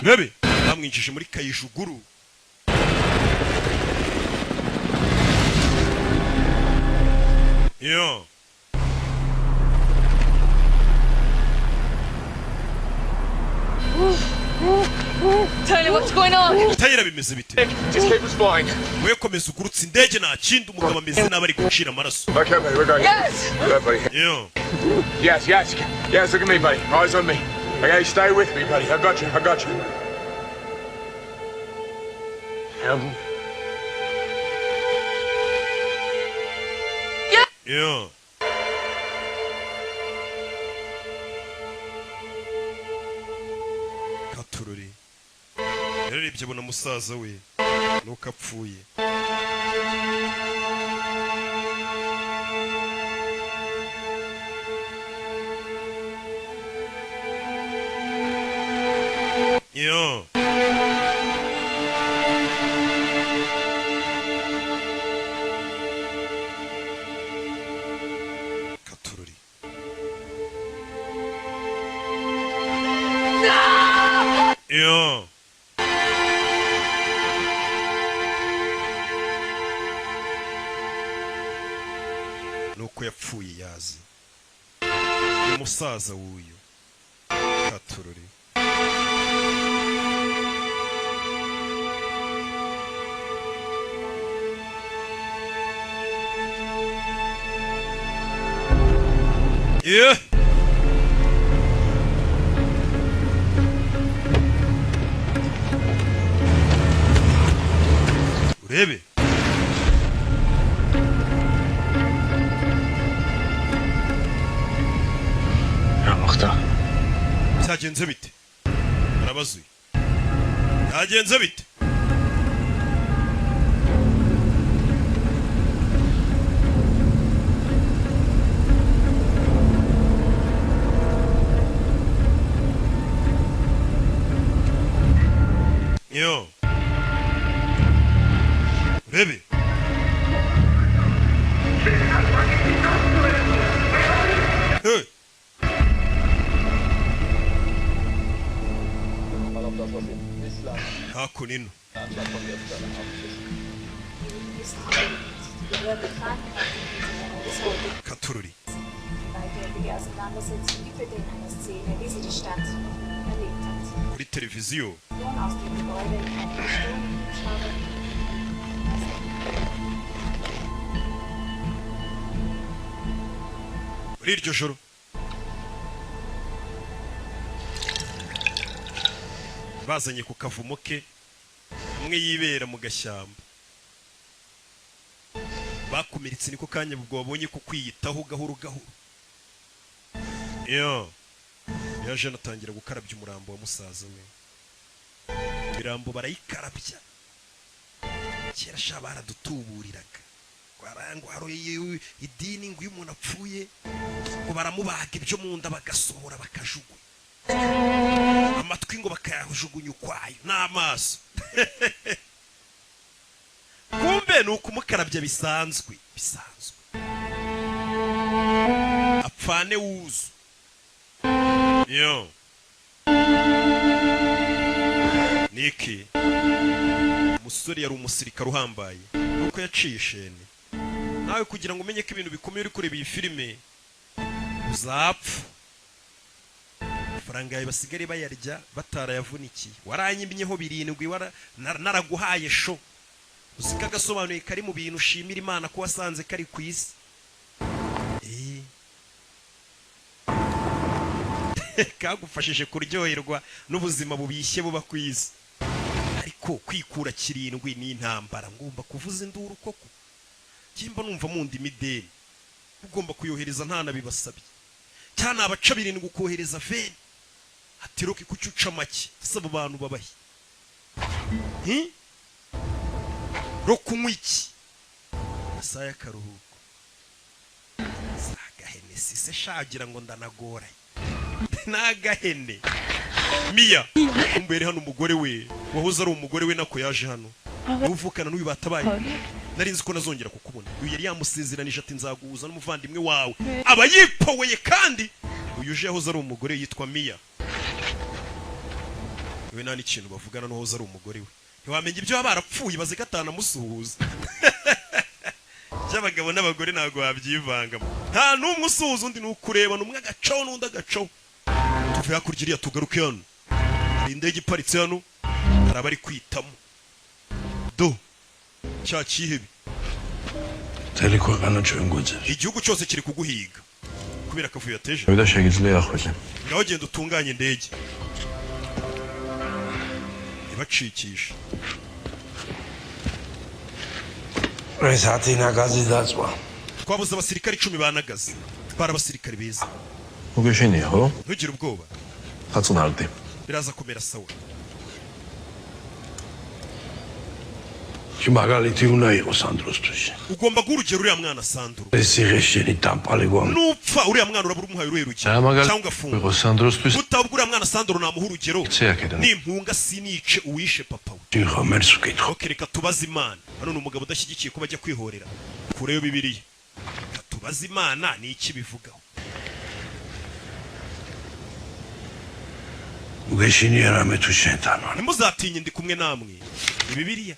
Bebe, bamwinjije muri kayijuguru. Yo. Tyler, what's going on? Tyler bimeze bite? Just keep us flying. We komeza ugurutse indege nta kindi umugabo ameze n'abari gucira amaraso. Okay, buddy, we're going. Yes! Yeah, buddy. Yo. Yes, look at me, buddy. Eyes on me. Okay, stay with me, buddy. I got you. Yo. Katururi. Yarebye abona musaza we nuko apfuye. Yo. Katururi. No! Yo. Nuko yapfuye yazi. Umusaza wuyu. Katururi. Yeah. Urebe. Ramakta. Byagenze bite? Arabazuye. Byagenze bite? Yo. Baby. Hey. Hakunino. Katururi. Kuri televiziyo. Muri iryo joro. Bazanye ku kavumo ke umwe yibera mu gashyamba. Bakumiritse niko kanya ubwo babonye ko kwiyitaho gahoro gahoro. Yaje natangira gukarabya umurambo wa musaza we. Mirambo barayikarabya. Kera shabara dutuburiraga. Kwarango haro idini ngo umuntu apfuye ngo baramubaga ibyo mu nda bagasohora bakajugunya. Amatwi ngo bakayajugunya ukwayo n'amaso. Kumbe nuko umukarabya bisanzwe. Apfane wuzu. Yo. Niki. Umusore yari umusirikare uhambaye. Nuko yaciye ishene. Nawe kugira ngo umenye ko ibintu bikomeye uri kureba iyi filime uzapfa. Faranga yawe basigare bayarya batarayavunikiye. Waranyimyeho 7 naraguhaye sho. Uzika gasobanuye kari mu bintu ushimira Imana ko wasanze kari ku isi. Kagufashije kuryoherwa n'ubuzima bubishye buba ku isi. Ariko kwikura 7 ni intambara ngomba kuvuza induru koko. Kimba numva mundi mideni. Ugomba kuyohereza ntana bibasabye. Cyana abaca 7 gukohereza veni. Atiroki kucuca make saba abantu babahi. Rokumwiki. Saya karuhuko. Sagahene sise shagira ngo ndanagora. Nagahene. Mia umbere hano umugore we wahoze ari umugore we nako yaje hano. Uvukana n'uyu batabaye. Narinzi ko nazongera kukubona. Uyu yari yamusezeranije ati nzaguhuza n'umuvandimwe wawe. Aba yipoweye kandi uyu je yahoze ari umugore yitwa Mia. We nani kintu bavugana no hoze ari umugore we. Ntiwamenye ibyo barapfuye baze gatana musuhuza. Cyabagabo n'abagore nago babyivangamo. Nta numwe usuhuza undi nukureba numwe agacaho n'undi agacaho. Tuvuye kurigiriya tugaruke hano. Indege iparitse hano arabari kwitamo. Do cha kihebi. Teliko kana cyongoze. Igihugu cyose kiri kuguhiga. Kubera kavuye yateje. Bidashegizle yakhoje. Ngaho genda utunganye indege. Ibacikisha. Resati nagazi dazwa. Twabuze abasirikari 10 banagaze. Twara abasirikari beza. Ugeshiniho. Ntugire ubwoba. Hatsunarde. Biraza kumera sawa. Kimagaliti unayo Sandrostus. Ugomba gurugera uriya mwana Sandro. Esiresheni tampalego. Nupfa uriya mwana urabura umuhaye uruheruke. Cyangwa funga. Sandrostus. Utabura uriya mwana Sandro namuha urugero. Nimpunga sinice uwishe papa we. Tuhomersukitro. Okereka tubaza Imana. Hano ni umugabo udashyigikiye ko bajya kwihorera. Kureyo Bibiliya. Tubaza Imana ni iki bivugaho. Ugeshini yarametushentano. Nimuzatinye ndi kumwe namwe. Bibiliya.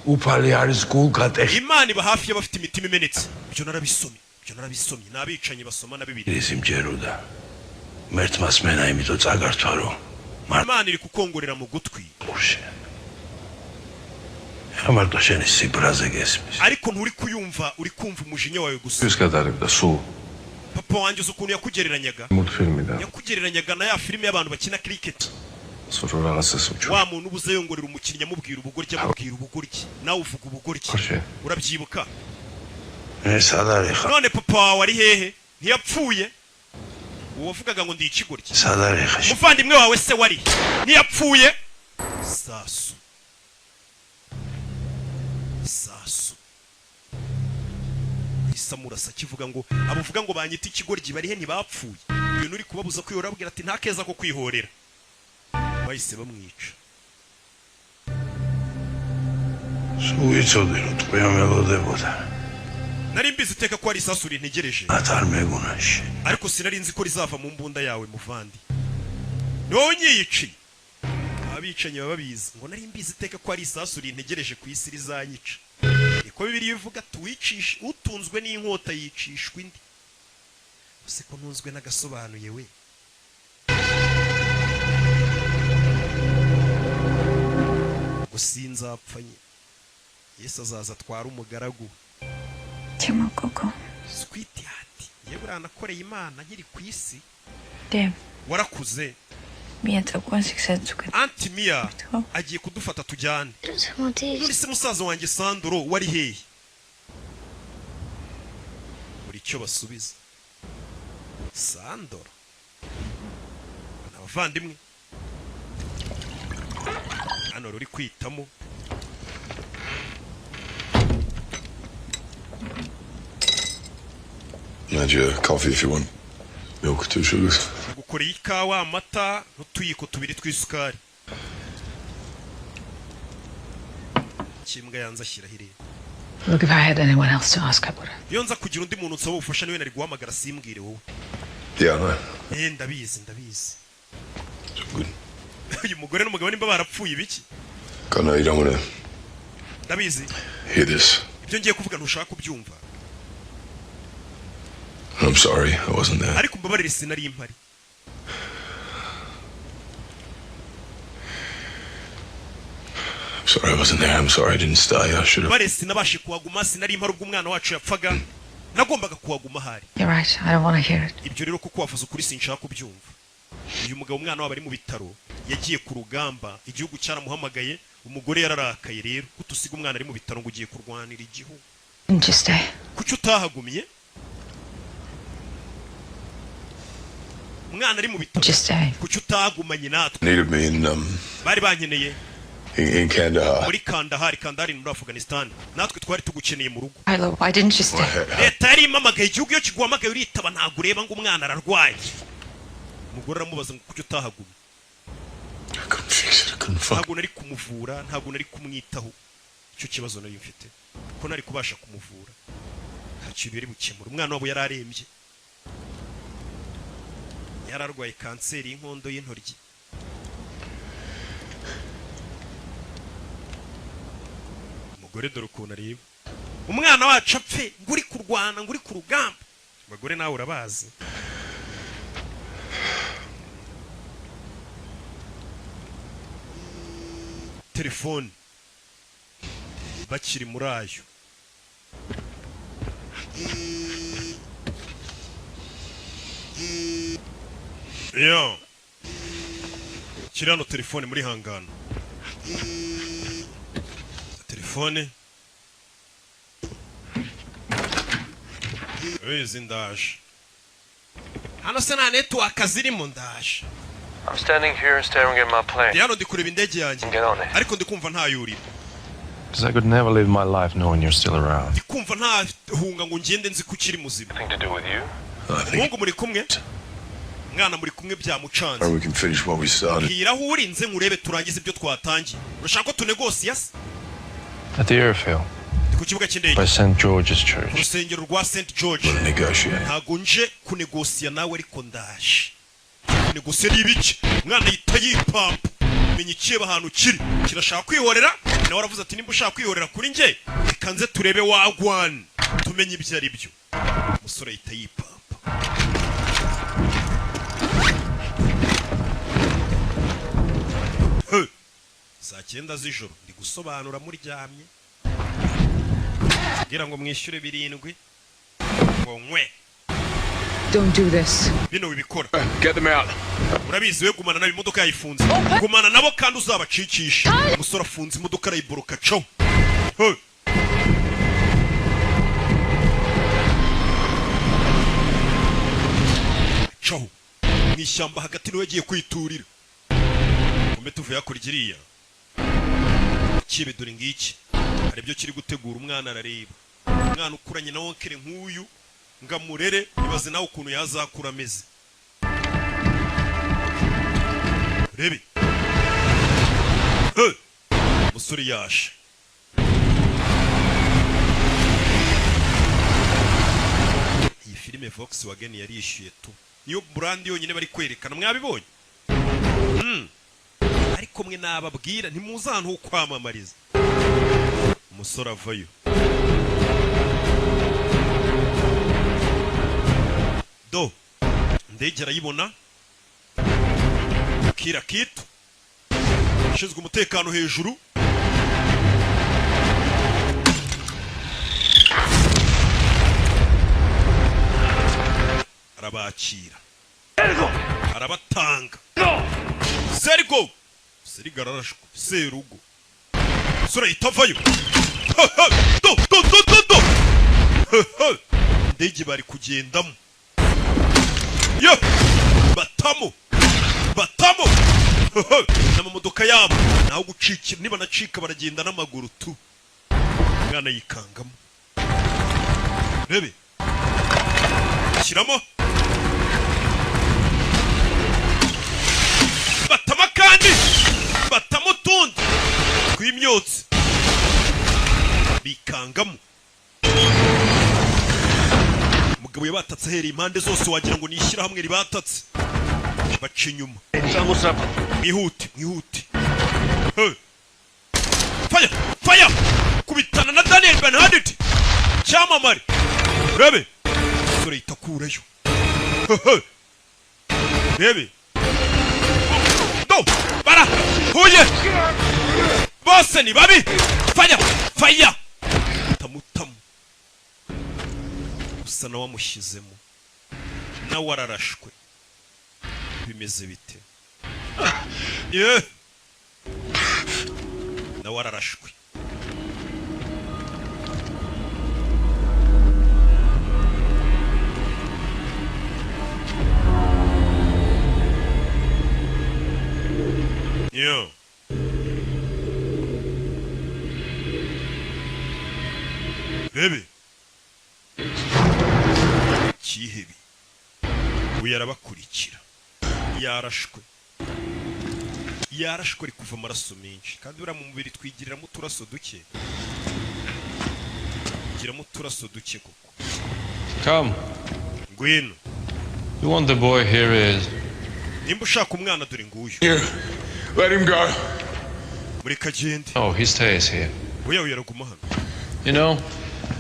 Upali ari school kate. Imana iba hafi y'abafite imitima imenetse. Byo narabisomye. Nabicanye basoma na Bibiliya. Isimjeruda. Mert masmena imito tsagartwaro. Imana iri kukongorera mu gutwi. Ushe. Amardosheni sibraze gesmis. Ariko nturi kuyumva uri kumva umujinya wawe gusa. Biskadaribda su. Papa wanjye ukuntu yakugereranyaga. Multfilmida. Yakugereranyaga na ya filime y'abantu bakina cricket. Sorora gasasucu. Wa muntu ubuze yongorera umukinnyi amubwira ubugoryi amubwira ubugoryi. Nawe uvuga ubugoryi. Urabyibuka? Sadareha. None papa wawe ari hehe? Ntiyapfuye. Uwavugaga ngo ndi ikigoryi. Sadareha. Umuvandimwe wawe se wari? Ntiyapfuye. Sasu. Isamurasa kivuga ngo abuvuga ngo banyita ikigoryi bari he ntibapfuye. Ibintu uri kubabuza kwihora abwira ati nta keza ko kwihorera. Bahise bamwica. სუიცოდი რომ თქვენ მელოდებოდა. nari mbizi iteka ko ari isasu rintegereje ატარმეგუნაში. ariko sinari nzi ko rizava mu mbunda yawe muvandi. Nonyici. Abicanyi babizi ngo nari mbizi iteka ko ari isasu rintegereje ku isi rizanyica. Niko Bibiliya ivuga tuwicisha utunzwe n'inkota yicishwa indi. Use ko ntunzwe n'agasobanuye we. Gusinzapfanye. Yesu azaza atwara umugaragu. Timo Koko. Sweetheart, yewe uranakoreye Imana nkiri ku isi. Dem. Warakuze. Mia takuwa sikisatuka. Auntie Mia agiye kudufata tujyane. Nuri se musaza wanjye Sandro wari hehe? Muri cyo basubiza. Sandro. Abavandimwe. Hano ruri kwitamo. Nadia, coffee if you want. Milk, 2 sugars. Gukora ikawa amata n'utuyiko tubiri twisukari. Kimbwa yanza ashyira hirere. Look, if I had anyone else to ask, I would have. Iyo nza kugira undi muntu nsaba ubufasha niwe nari guhamagara simbwire wowe. Yeah, no. Ndabizi. Good. Uyu mugore n'umugabo nimba barapfuye ibiki? Kana, you don't want to Ndabizi. hear this. Ibyo ngiye kuvuga ntushaka kubyumva. I'm sorry, I wasn't there. Ariko mbabarire sinari impari. I'm sorry I wasn't there. I'm sorry I didn't stay. I should have. Bare sinabashe kuhaguma sinari impari ubwo umwana wacu yapfaga. Nagombaga kuhaguma hari. You're right. I don't want to hear it. Ibyo rero kuko wavuze ukuri sinshaka kubyumva. Uyu mugabo umwana wabo ari mu bitaro yagiye ku rugamba igihugu cyaramuhamagaye umugore yararakaye rero kutusiga umwana ari mu bitaro ngo ugiye kurwanira igihugu. Just stay. Kuki utahagumiye? Umwana ari mu bitaro. Just stay. Kuki utahagumanye natwe? Needed me in Bari bankeneye Kandahar. muri Kandahar muri Afghanistan. Natwe twari tugukeneye mu rugo. Hello, why didn't you stay? Leta yari imamagaye igihugu iyo kiguhamagaye uritaba ntabwo ureba ngo umwana ararwaye. Umugore aramubaza ngo kuki utahagumye? I couldn't fix it. I couldn't fuck. Ntabwo nari kumuvura, ntabwo nari kumwitaho. Icyo kibazo nari mfite. Ko nari kubasha kumuvura. Nta kintu yari bukemura. Umwana wabo yararembye. Yararwaye kanseri y'inkondo y'intoryi. Umugore dore ukuntu areba. Umwana wacu apfe nguri kurwana nguri ku rugamba. Abagore nawe urabazi. Telefone bakiri muri ayo. Yo. Kirano telefone muri hangano. Telefone. Ndaje. Hano se na network zirimo ndaje. I'm standing here staring at my plane. Hano ndi kureba indege yanjye. Ariko ndi kumva nta yuri. Because I could never live my life knowing you're still around. Ndi kumva nta hunga ngo ngende nzi ko ukiri muzima. Nothing to do with you. Mungu muri kumwe? Mwana muri kumwe byamucanze. We can finish what we started. Hira urinze nkurebe turangize ibyo twatangiye. Urashaka ko tunegosias? At the airfield. Ku kibuga cy'indege. By St. George's Church. Urusengero rwa St. George. We'll negotiate. Ntago nje kunegosia nawe ariko ndaje. Kunegosia ibiki? Mwana yita yipampa. Menye ikiba ahantu kiri. Kirashaka kwihorera. Nawe waravuze ati nimba ushaka kwihorera kuri nge, kanze turebe wagwan. Tumenye ibyo ari byo. Umusore yita yipampa. Saa 9 z'ijoro ndi gusobanura muryamye. Kugira ngo mwishyure 7 ngo nkwe. Don't do this. Bino wibikora. Get them out. Urabizi we gumana nabo imodoka yayifunze. Gumana nabo kandi uzabacikisha. Umusore afunze imodoka arayiboroka cyo. Cyo. Mwishyamba hagati niwe yagiye kwiturira. Kumbe tuvuye akurigiriya. Kibe dore ngiki. Hari byo kiri gutegura umwana arareba. Umwana ukuranye na wonkere nk'uyu ngamurere ibaze nawe ukuntu yazakura ameze. Rebe. Musore yashe. filime Volkswagen yari yishyuye tu niyo brand yonyine bari kwerekana mwabibonye ariko mwe nababwira ntimuzi ahantu ho kwamamariza umusore avayo do ndege arayibona kira kitu ushinzwe umutekano hejuru arabakira arabatanga Sergo Serigarashko Serugo Sura itavayo do ndege bari kugendamo yo batamo n'amamodoka yabo naho gucikira niba nacika baragenda n'amaguru tu mwana yikangamo rebe kiramo batama kandi batamo tundi kwimyotsi bikangamo umugabo yabatatse ahera impande zose wagira ngo nishyira hamwe ribatatse baca inyuma mwihute fire kubitana na Daniel Bernhardt cyamamare rebe sore itakurayo rebe do bara huye bose ni babi fire tamutamu usa na wamushyizemo nawe ararashwe bimeze bite nawe ararashwe Baby Kihebi uyarabakurikira yarashwe ari kuva amaraso menshi kandi ura mu mubiri twigiriramo turaso duke koko Come ngwino You want the boy here is nimba ushaka umwana dore nguyu Here let him go muri kagende Oh he stays here Oya yaraguma hano You know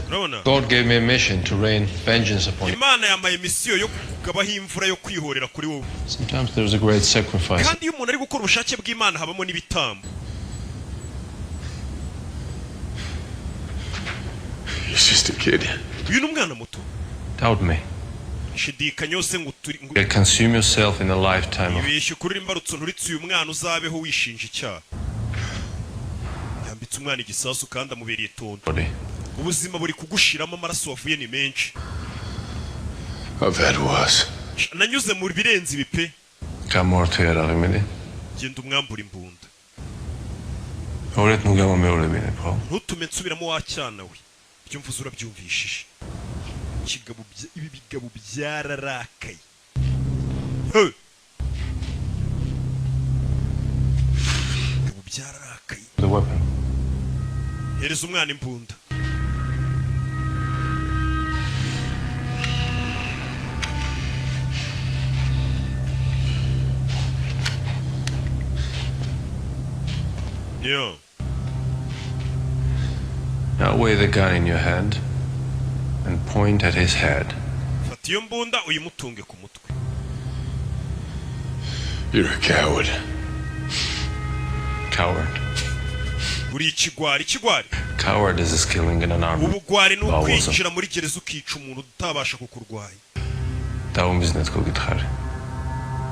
Urabona God gave me a mission to rain vengeance upon you. Imana yamaye misiyo yo kugabaho imvura yo kwihorera kuri wowe Sometimes there's a great sacrifice. Kandi iyo umuntu ari gukora ubushake bw'Imana habamo n'ibitambo He's just a kid Uyu ni umwana muto Doubt me shidikanya yose ngo You consume yourself in a lifetime of ibeshye kuri imbarutso nturitse uyu mwana uzabeho wishinja icyaha yambitse umwana igisasu kandi amubereye tonto body. ubuzima buri kugushiramo amaraso wavuye ni menshi I've had worse nanyuze mu birenze bipe Kamortera rimini. genda umwambura imbunda Oret mugabo meole bine bro. ntutume nsubiramo wacyana we byo mvuze urabyumvishije ibi bigabo byararakaye byararakaye The weapon. hereza umwana imbunda Yeah. Now weigh the gun in your hand and point at his head. Fata iyo mbunda uyimutunge ku mutwe. You're a coward. Coward. Uri ikigwari. Coward is killing in an army. Ubugwari ni ukwinjira muri gereza ukica umuntu utabasha kukurwanya. Darum biznet ko gitkhare.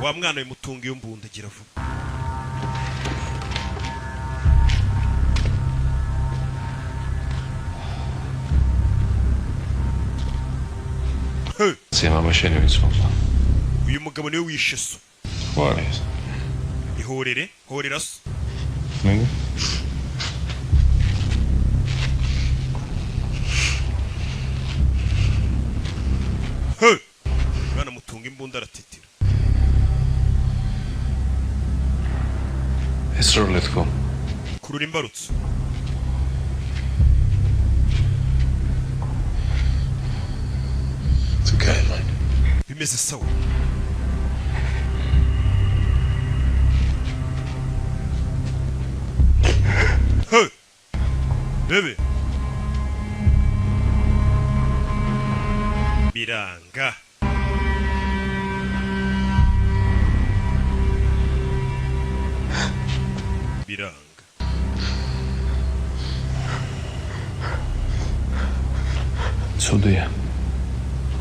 Wa mwana uyimutunge iyo mbunda gira vuba. Sema mashini witsumva. Uyu mugabo niwe wishe so. What is? Horera so. Nini? Bana mutunga imbunda aratitira. Esroletko. Kurura imbarutso. It's okay, man. Bimeze sawa. Hey! Baby. Biranga. Biranga. Co diye?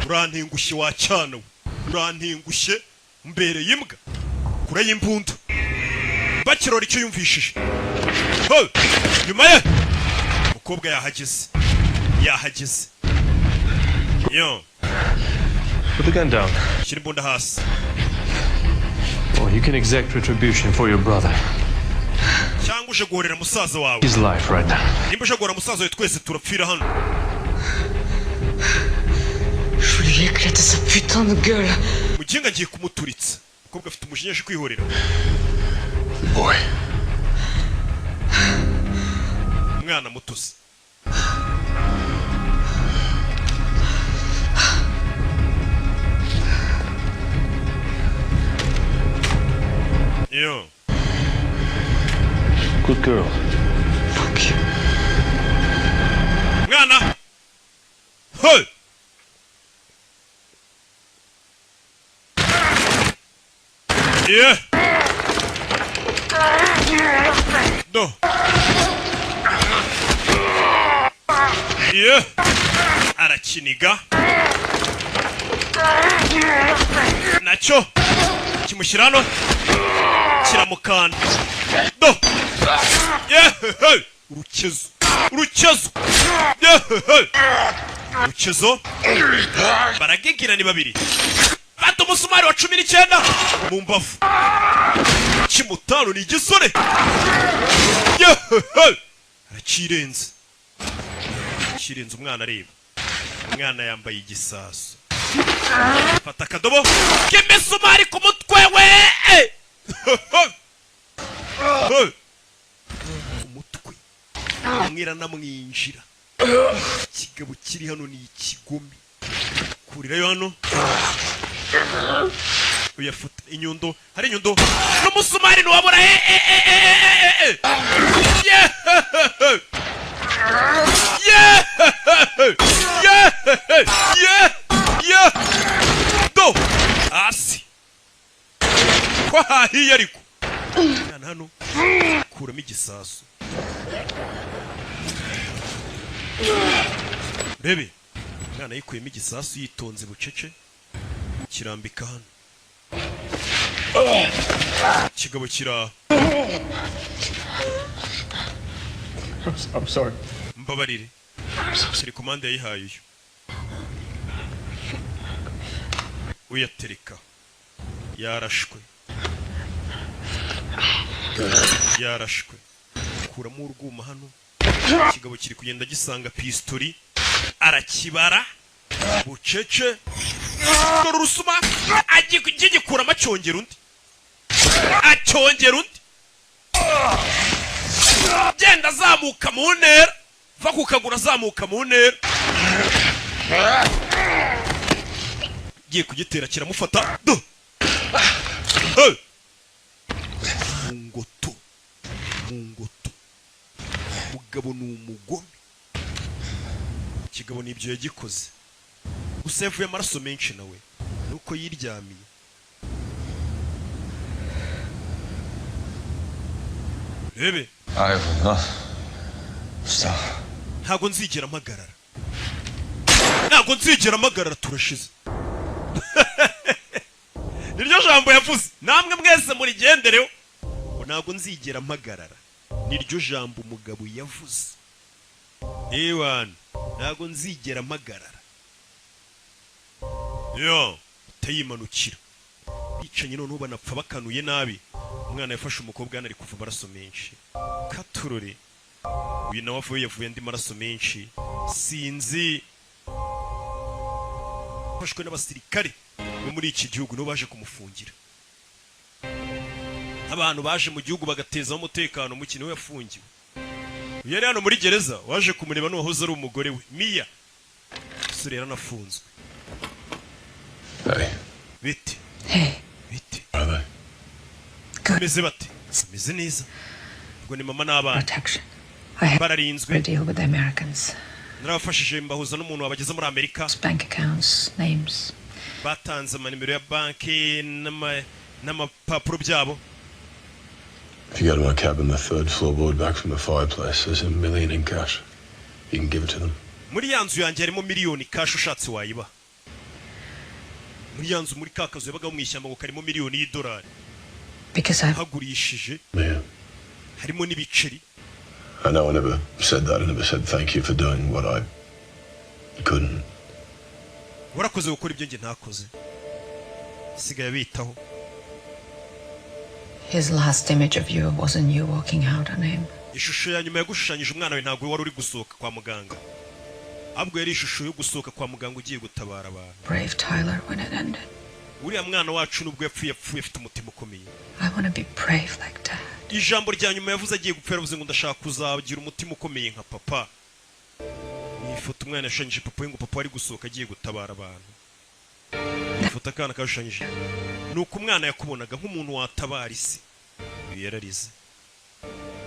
Urantingushe wacana we. Urantingushe mbereye imbwa. Kure y'imbunda. Bakirora icyo yumvishije. Hey! Nyuma ye. Mukobwa yahageze. Yahageze. Yo. Put the gun down. Shira imbunda hasi. Or you can exact retribution for your brother. Cyangwa uje guhorera musaza wawe. His life right now. Nimba uje guhorera musaza wawe twese turapfira hano. Je lui éclate sa putain de gueule. Muginga ngiye kumuturitsa. Mukobwa afite umujinya aje kwihorera. Boy. Umwana mutozi. Yo. Good girl. Fuck you. Mwana. Hey. Yeah. No. Yeah. Arakiniga. Nacho. Kimushyirano. Kiramukanda. No. Yeah. Hey. Urukezo. Urukezo. Yeah. Hey. Urukezo. Baragegera ni babiri. Fata umusumari wa 19 mu mbavu. Kimutano ni igisore. Yeah. Hey. Arakirenze. Kirenze umwana areba. Umwana yambaye igisasu. Fata akadobo. Kimisumari ku mutwe we. Umutwe. Mwira namwinjira. Kigabo kiri hano ni ikigome. Kurirayo hano. Uyafuta inyundo. Hari inyundo. N'umusumari ntiwabura. Yeah. Yeah. Yeah. Yeah. Yeah. Do. Asi. Kwa hiya ariko. Hano. Kuramo igisasu. Rebe. Mwana yikuyemo igisasu yitonze bucece. Kirambika hano. Kigabo kira. I'm sorry. Mbabarire. Siri komande yayihaye uyu. Uyatereka. Yarashwe. Yarashwe. Kuramo urwuma hano. Kigabo kiri kugenda gisanga pistoli. Arakibara. Bucece. Dore urusuma. Agikura amacongera undi. Acongera undi. Genda azamuka mu ntera. Va ku kaguru azamuka mu ntera. Giye kugitera kiramufata. Mungoto. Mungoto. Mugabo ni umugome. Kigabo nibyo yagikoze. Gusa yavuye amaraso menshi nawe. Nuko yiryamiye. Rebe. Ntago nzigera mpagarara. Ntago nzigera mpagarara turashize. Niryo jambo yavuze. Namwe mwese muri gendereho. Ntago nzigera mpagarara. Niryo jambo umugabo yavuze. Ewan, ntago nzigera mpagarara. Yo, tayimanukira. Bicanye none banapfa bakanuye nabi. Umwana yafashe umukobwa ari kuva amaraso menshi. Katurore. Uyu nawe yavuye andi maraso menshi. Sinzi. Fashwe n'abasirikare bo muri iki gihugu no baje kumufungira. Abantu baje mu gihugu bagateza umutekano mu kintu yafungiwe. Yari hano muri gereza waje kumureba no wahoze ari umugore we Mia. Surera nafunzwe. Hey. Biti. Hey. Biti. Are they? Kameze bate? Kameze neza. Ngo ni mama n'abana. Protection. I have Bararinzwe. a deal with the Americans. Narabafashije mbahuza n'umuntu wabageze muri Amerika. Bank accounts, names. Batanze amanimero ya banki n'amapapuro byabo. If you go to my cabin, the 3rd floorboard back from the fireplace, there's $1 million in cash. You can give it to them. Muri yanzu yanjye harimo miliyoni cash ushatse wayiba. Muri yanzu muri kakazo yabaga mu ishyamba ngo karimo miliyoni y'idolari. Because I hagurishije. Yeah. Harimo n'ibiceri. I know I never said that. I never said thank you for doing what I couldn't. Warakoze gukora ibyo nge ntakoze. Sigaye bitaho. His last image of you wasn't you walking out on him. Ishusho ya nyuma yagushushanyije umwana we ntabwo wari uri gusohoka kwa muganga. Ahubwo yari ishusho yo gusohoka kwa muganga ugiye gutabara abantu. Brave Tyler when it ended. Uriya mwana wacu nubwo yapfuye afite umutima ukomeye. I want to be brave like that. Ijambo rya nyuma yavuze agiye gupfa yaravuze ngo ndashaka kuzagira umutima ukomeye nka papa. Ni ifoto umwana yashushanyije papa we ngo papa ari gusohoka agiye gutabara abantu. Ifoto akana kashushanyije. Nuko umwana yakubonaga nk'umuntu watabara isi. Yararize.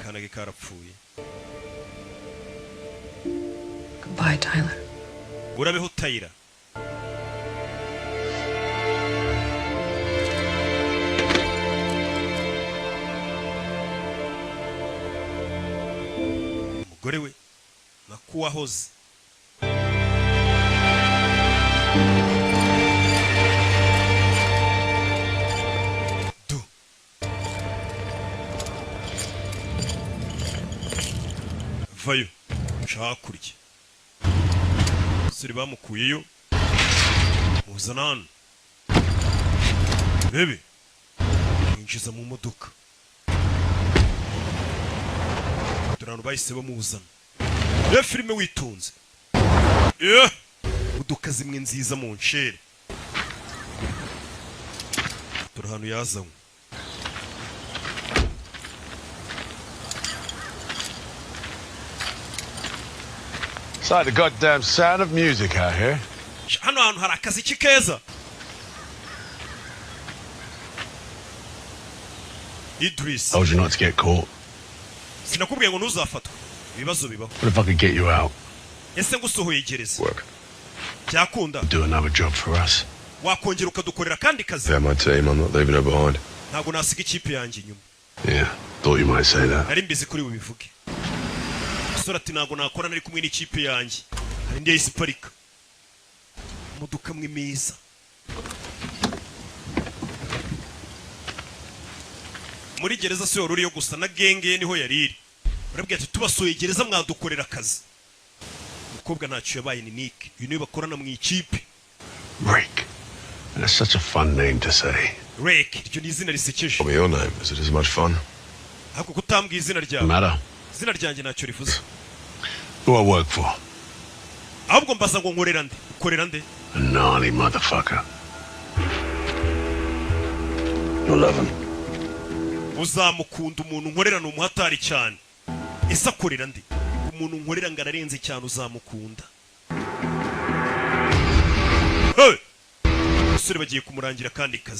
Kana ke karapfuye. Goodbye, Tyler. Urabeho Tyler. Umugore we nakuwahoze. Vayo chakurya siri bamukuyeyo muzana hano bebe injiza mu modoka turano bahise bamuzana filime witonze modoka zimwe nziza mu nchere turahano yazanywe It's like the goddamn sound of music out here. Hano hantu hari akaziki keza. Idris. I told you not to get caught. Sinakubwiye ngo ntuzafatwa. Ibibazo bibaho. What if I could get you out? Ese ngusohoye gereza. Work. Byakunda. Do another job for us. Wakongera ukadukorera kandi kazi. They're my team. I'm not leaving her behind. Ntabwo nasiga ikipe yanjye inyuma. Yeah, thought you might say that. Nari mbizi kuri bubivuge. Sora ati ntabwo nakora nari kumwe n'ikipe yanjye. Hari ndi yahise parika. Modoka mwe meza. Muri gereza si yoruri yo gusa na genge niho yariri. Urabwiye ati tubasoye gereza mwadukorera akazi. Mukobwa ntacyo yabaye ni Nick. Uyu niwe bakorana mu ikipe. Rick. That's such a fun name to say. Rick, iryo ni izina risekeje. Tell me your name. Is it as much fun? Ako kutambwiye izina ryawe. Matter. Izina ryanjye ntacyo rivuze. Who I work for? Ahubwo mbaza ngo nkorera nde? Ukorera nde? A gnarly motherfucker. You'll love him. Uzamukunda umuntu nkorera ni umuhatari cyane. Ese akorera nde? Umuntu nkorera ngo ararenze cyane uzamukunda. Hey! Usore bagiye kumurangira kandi kazi.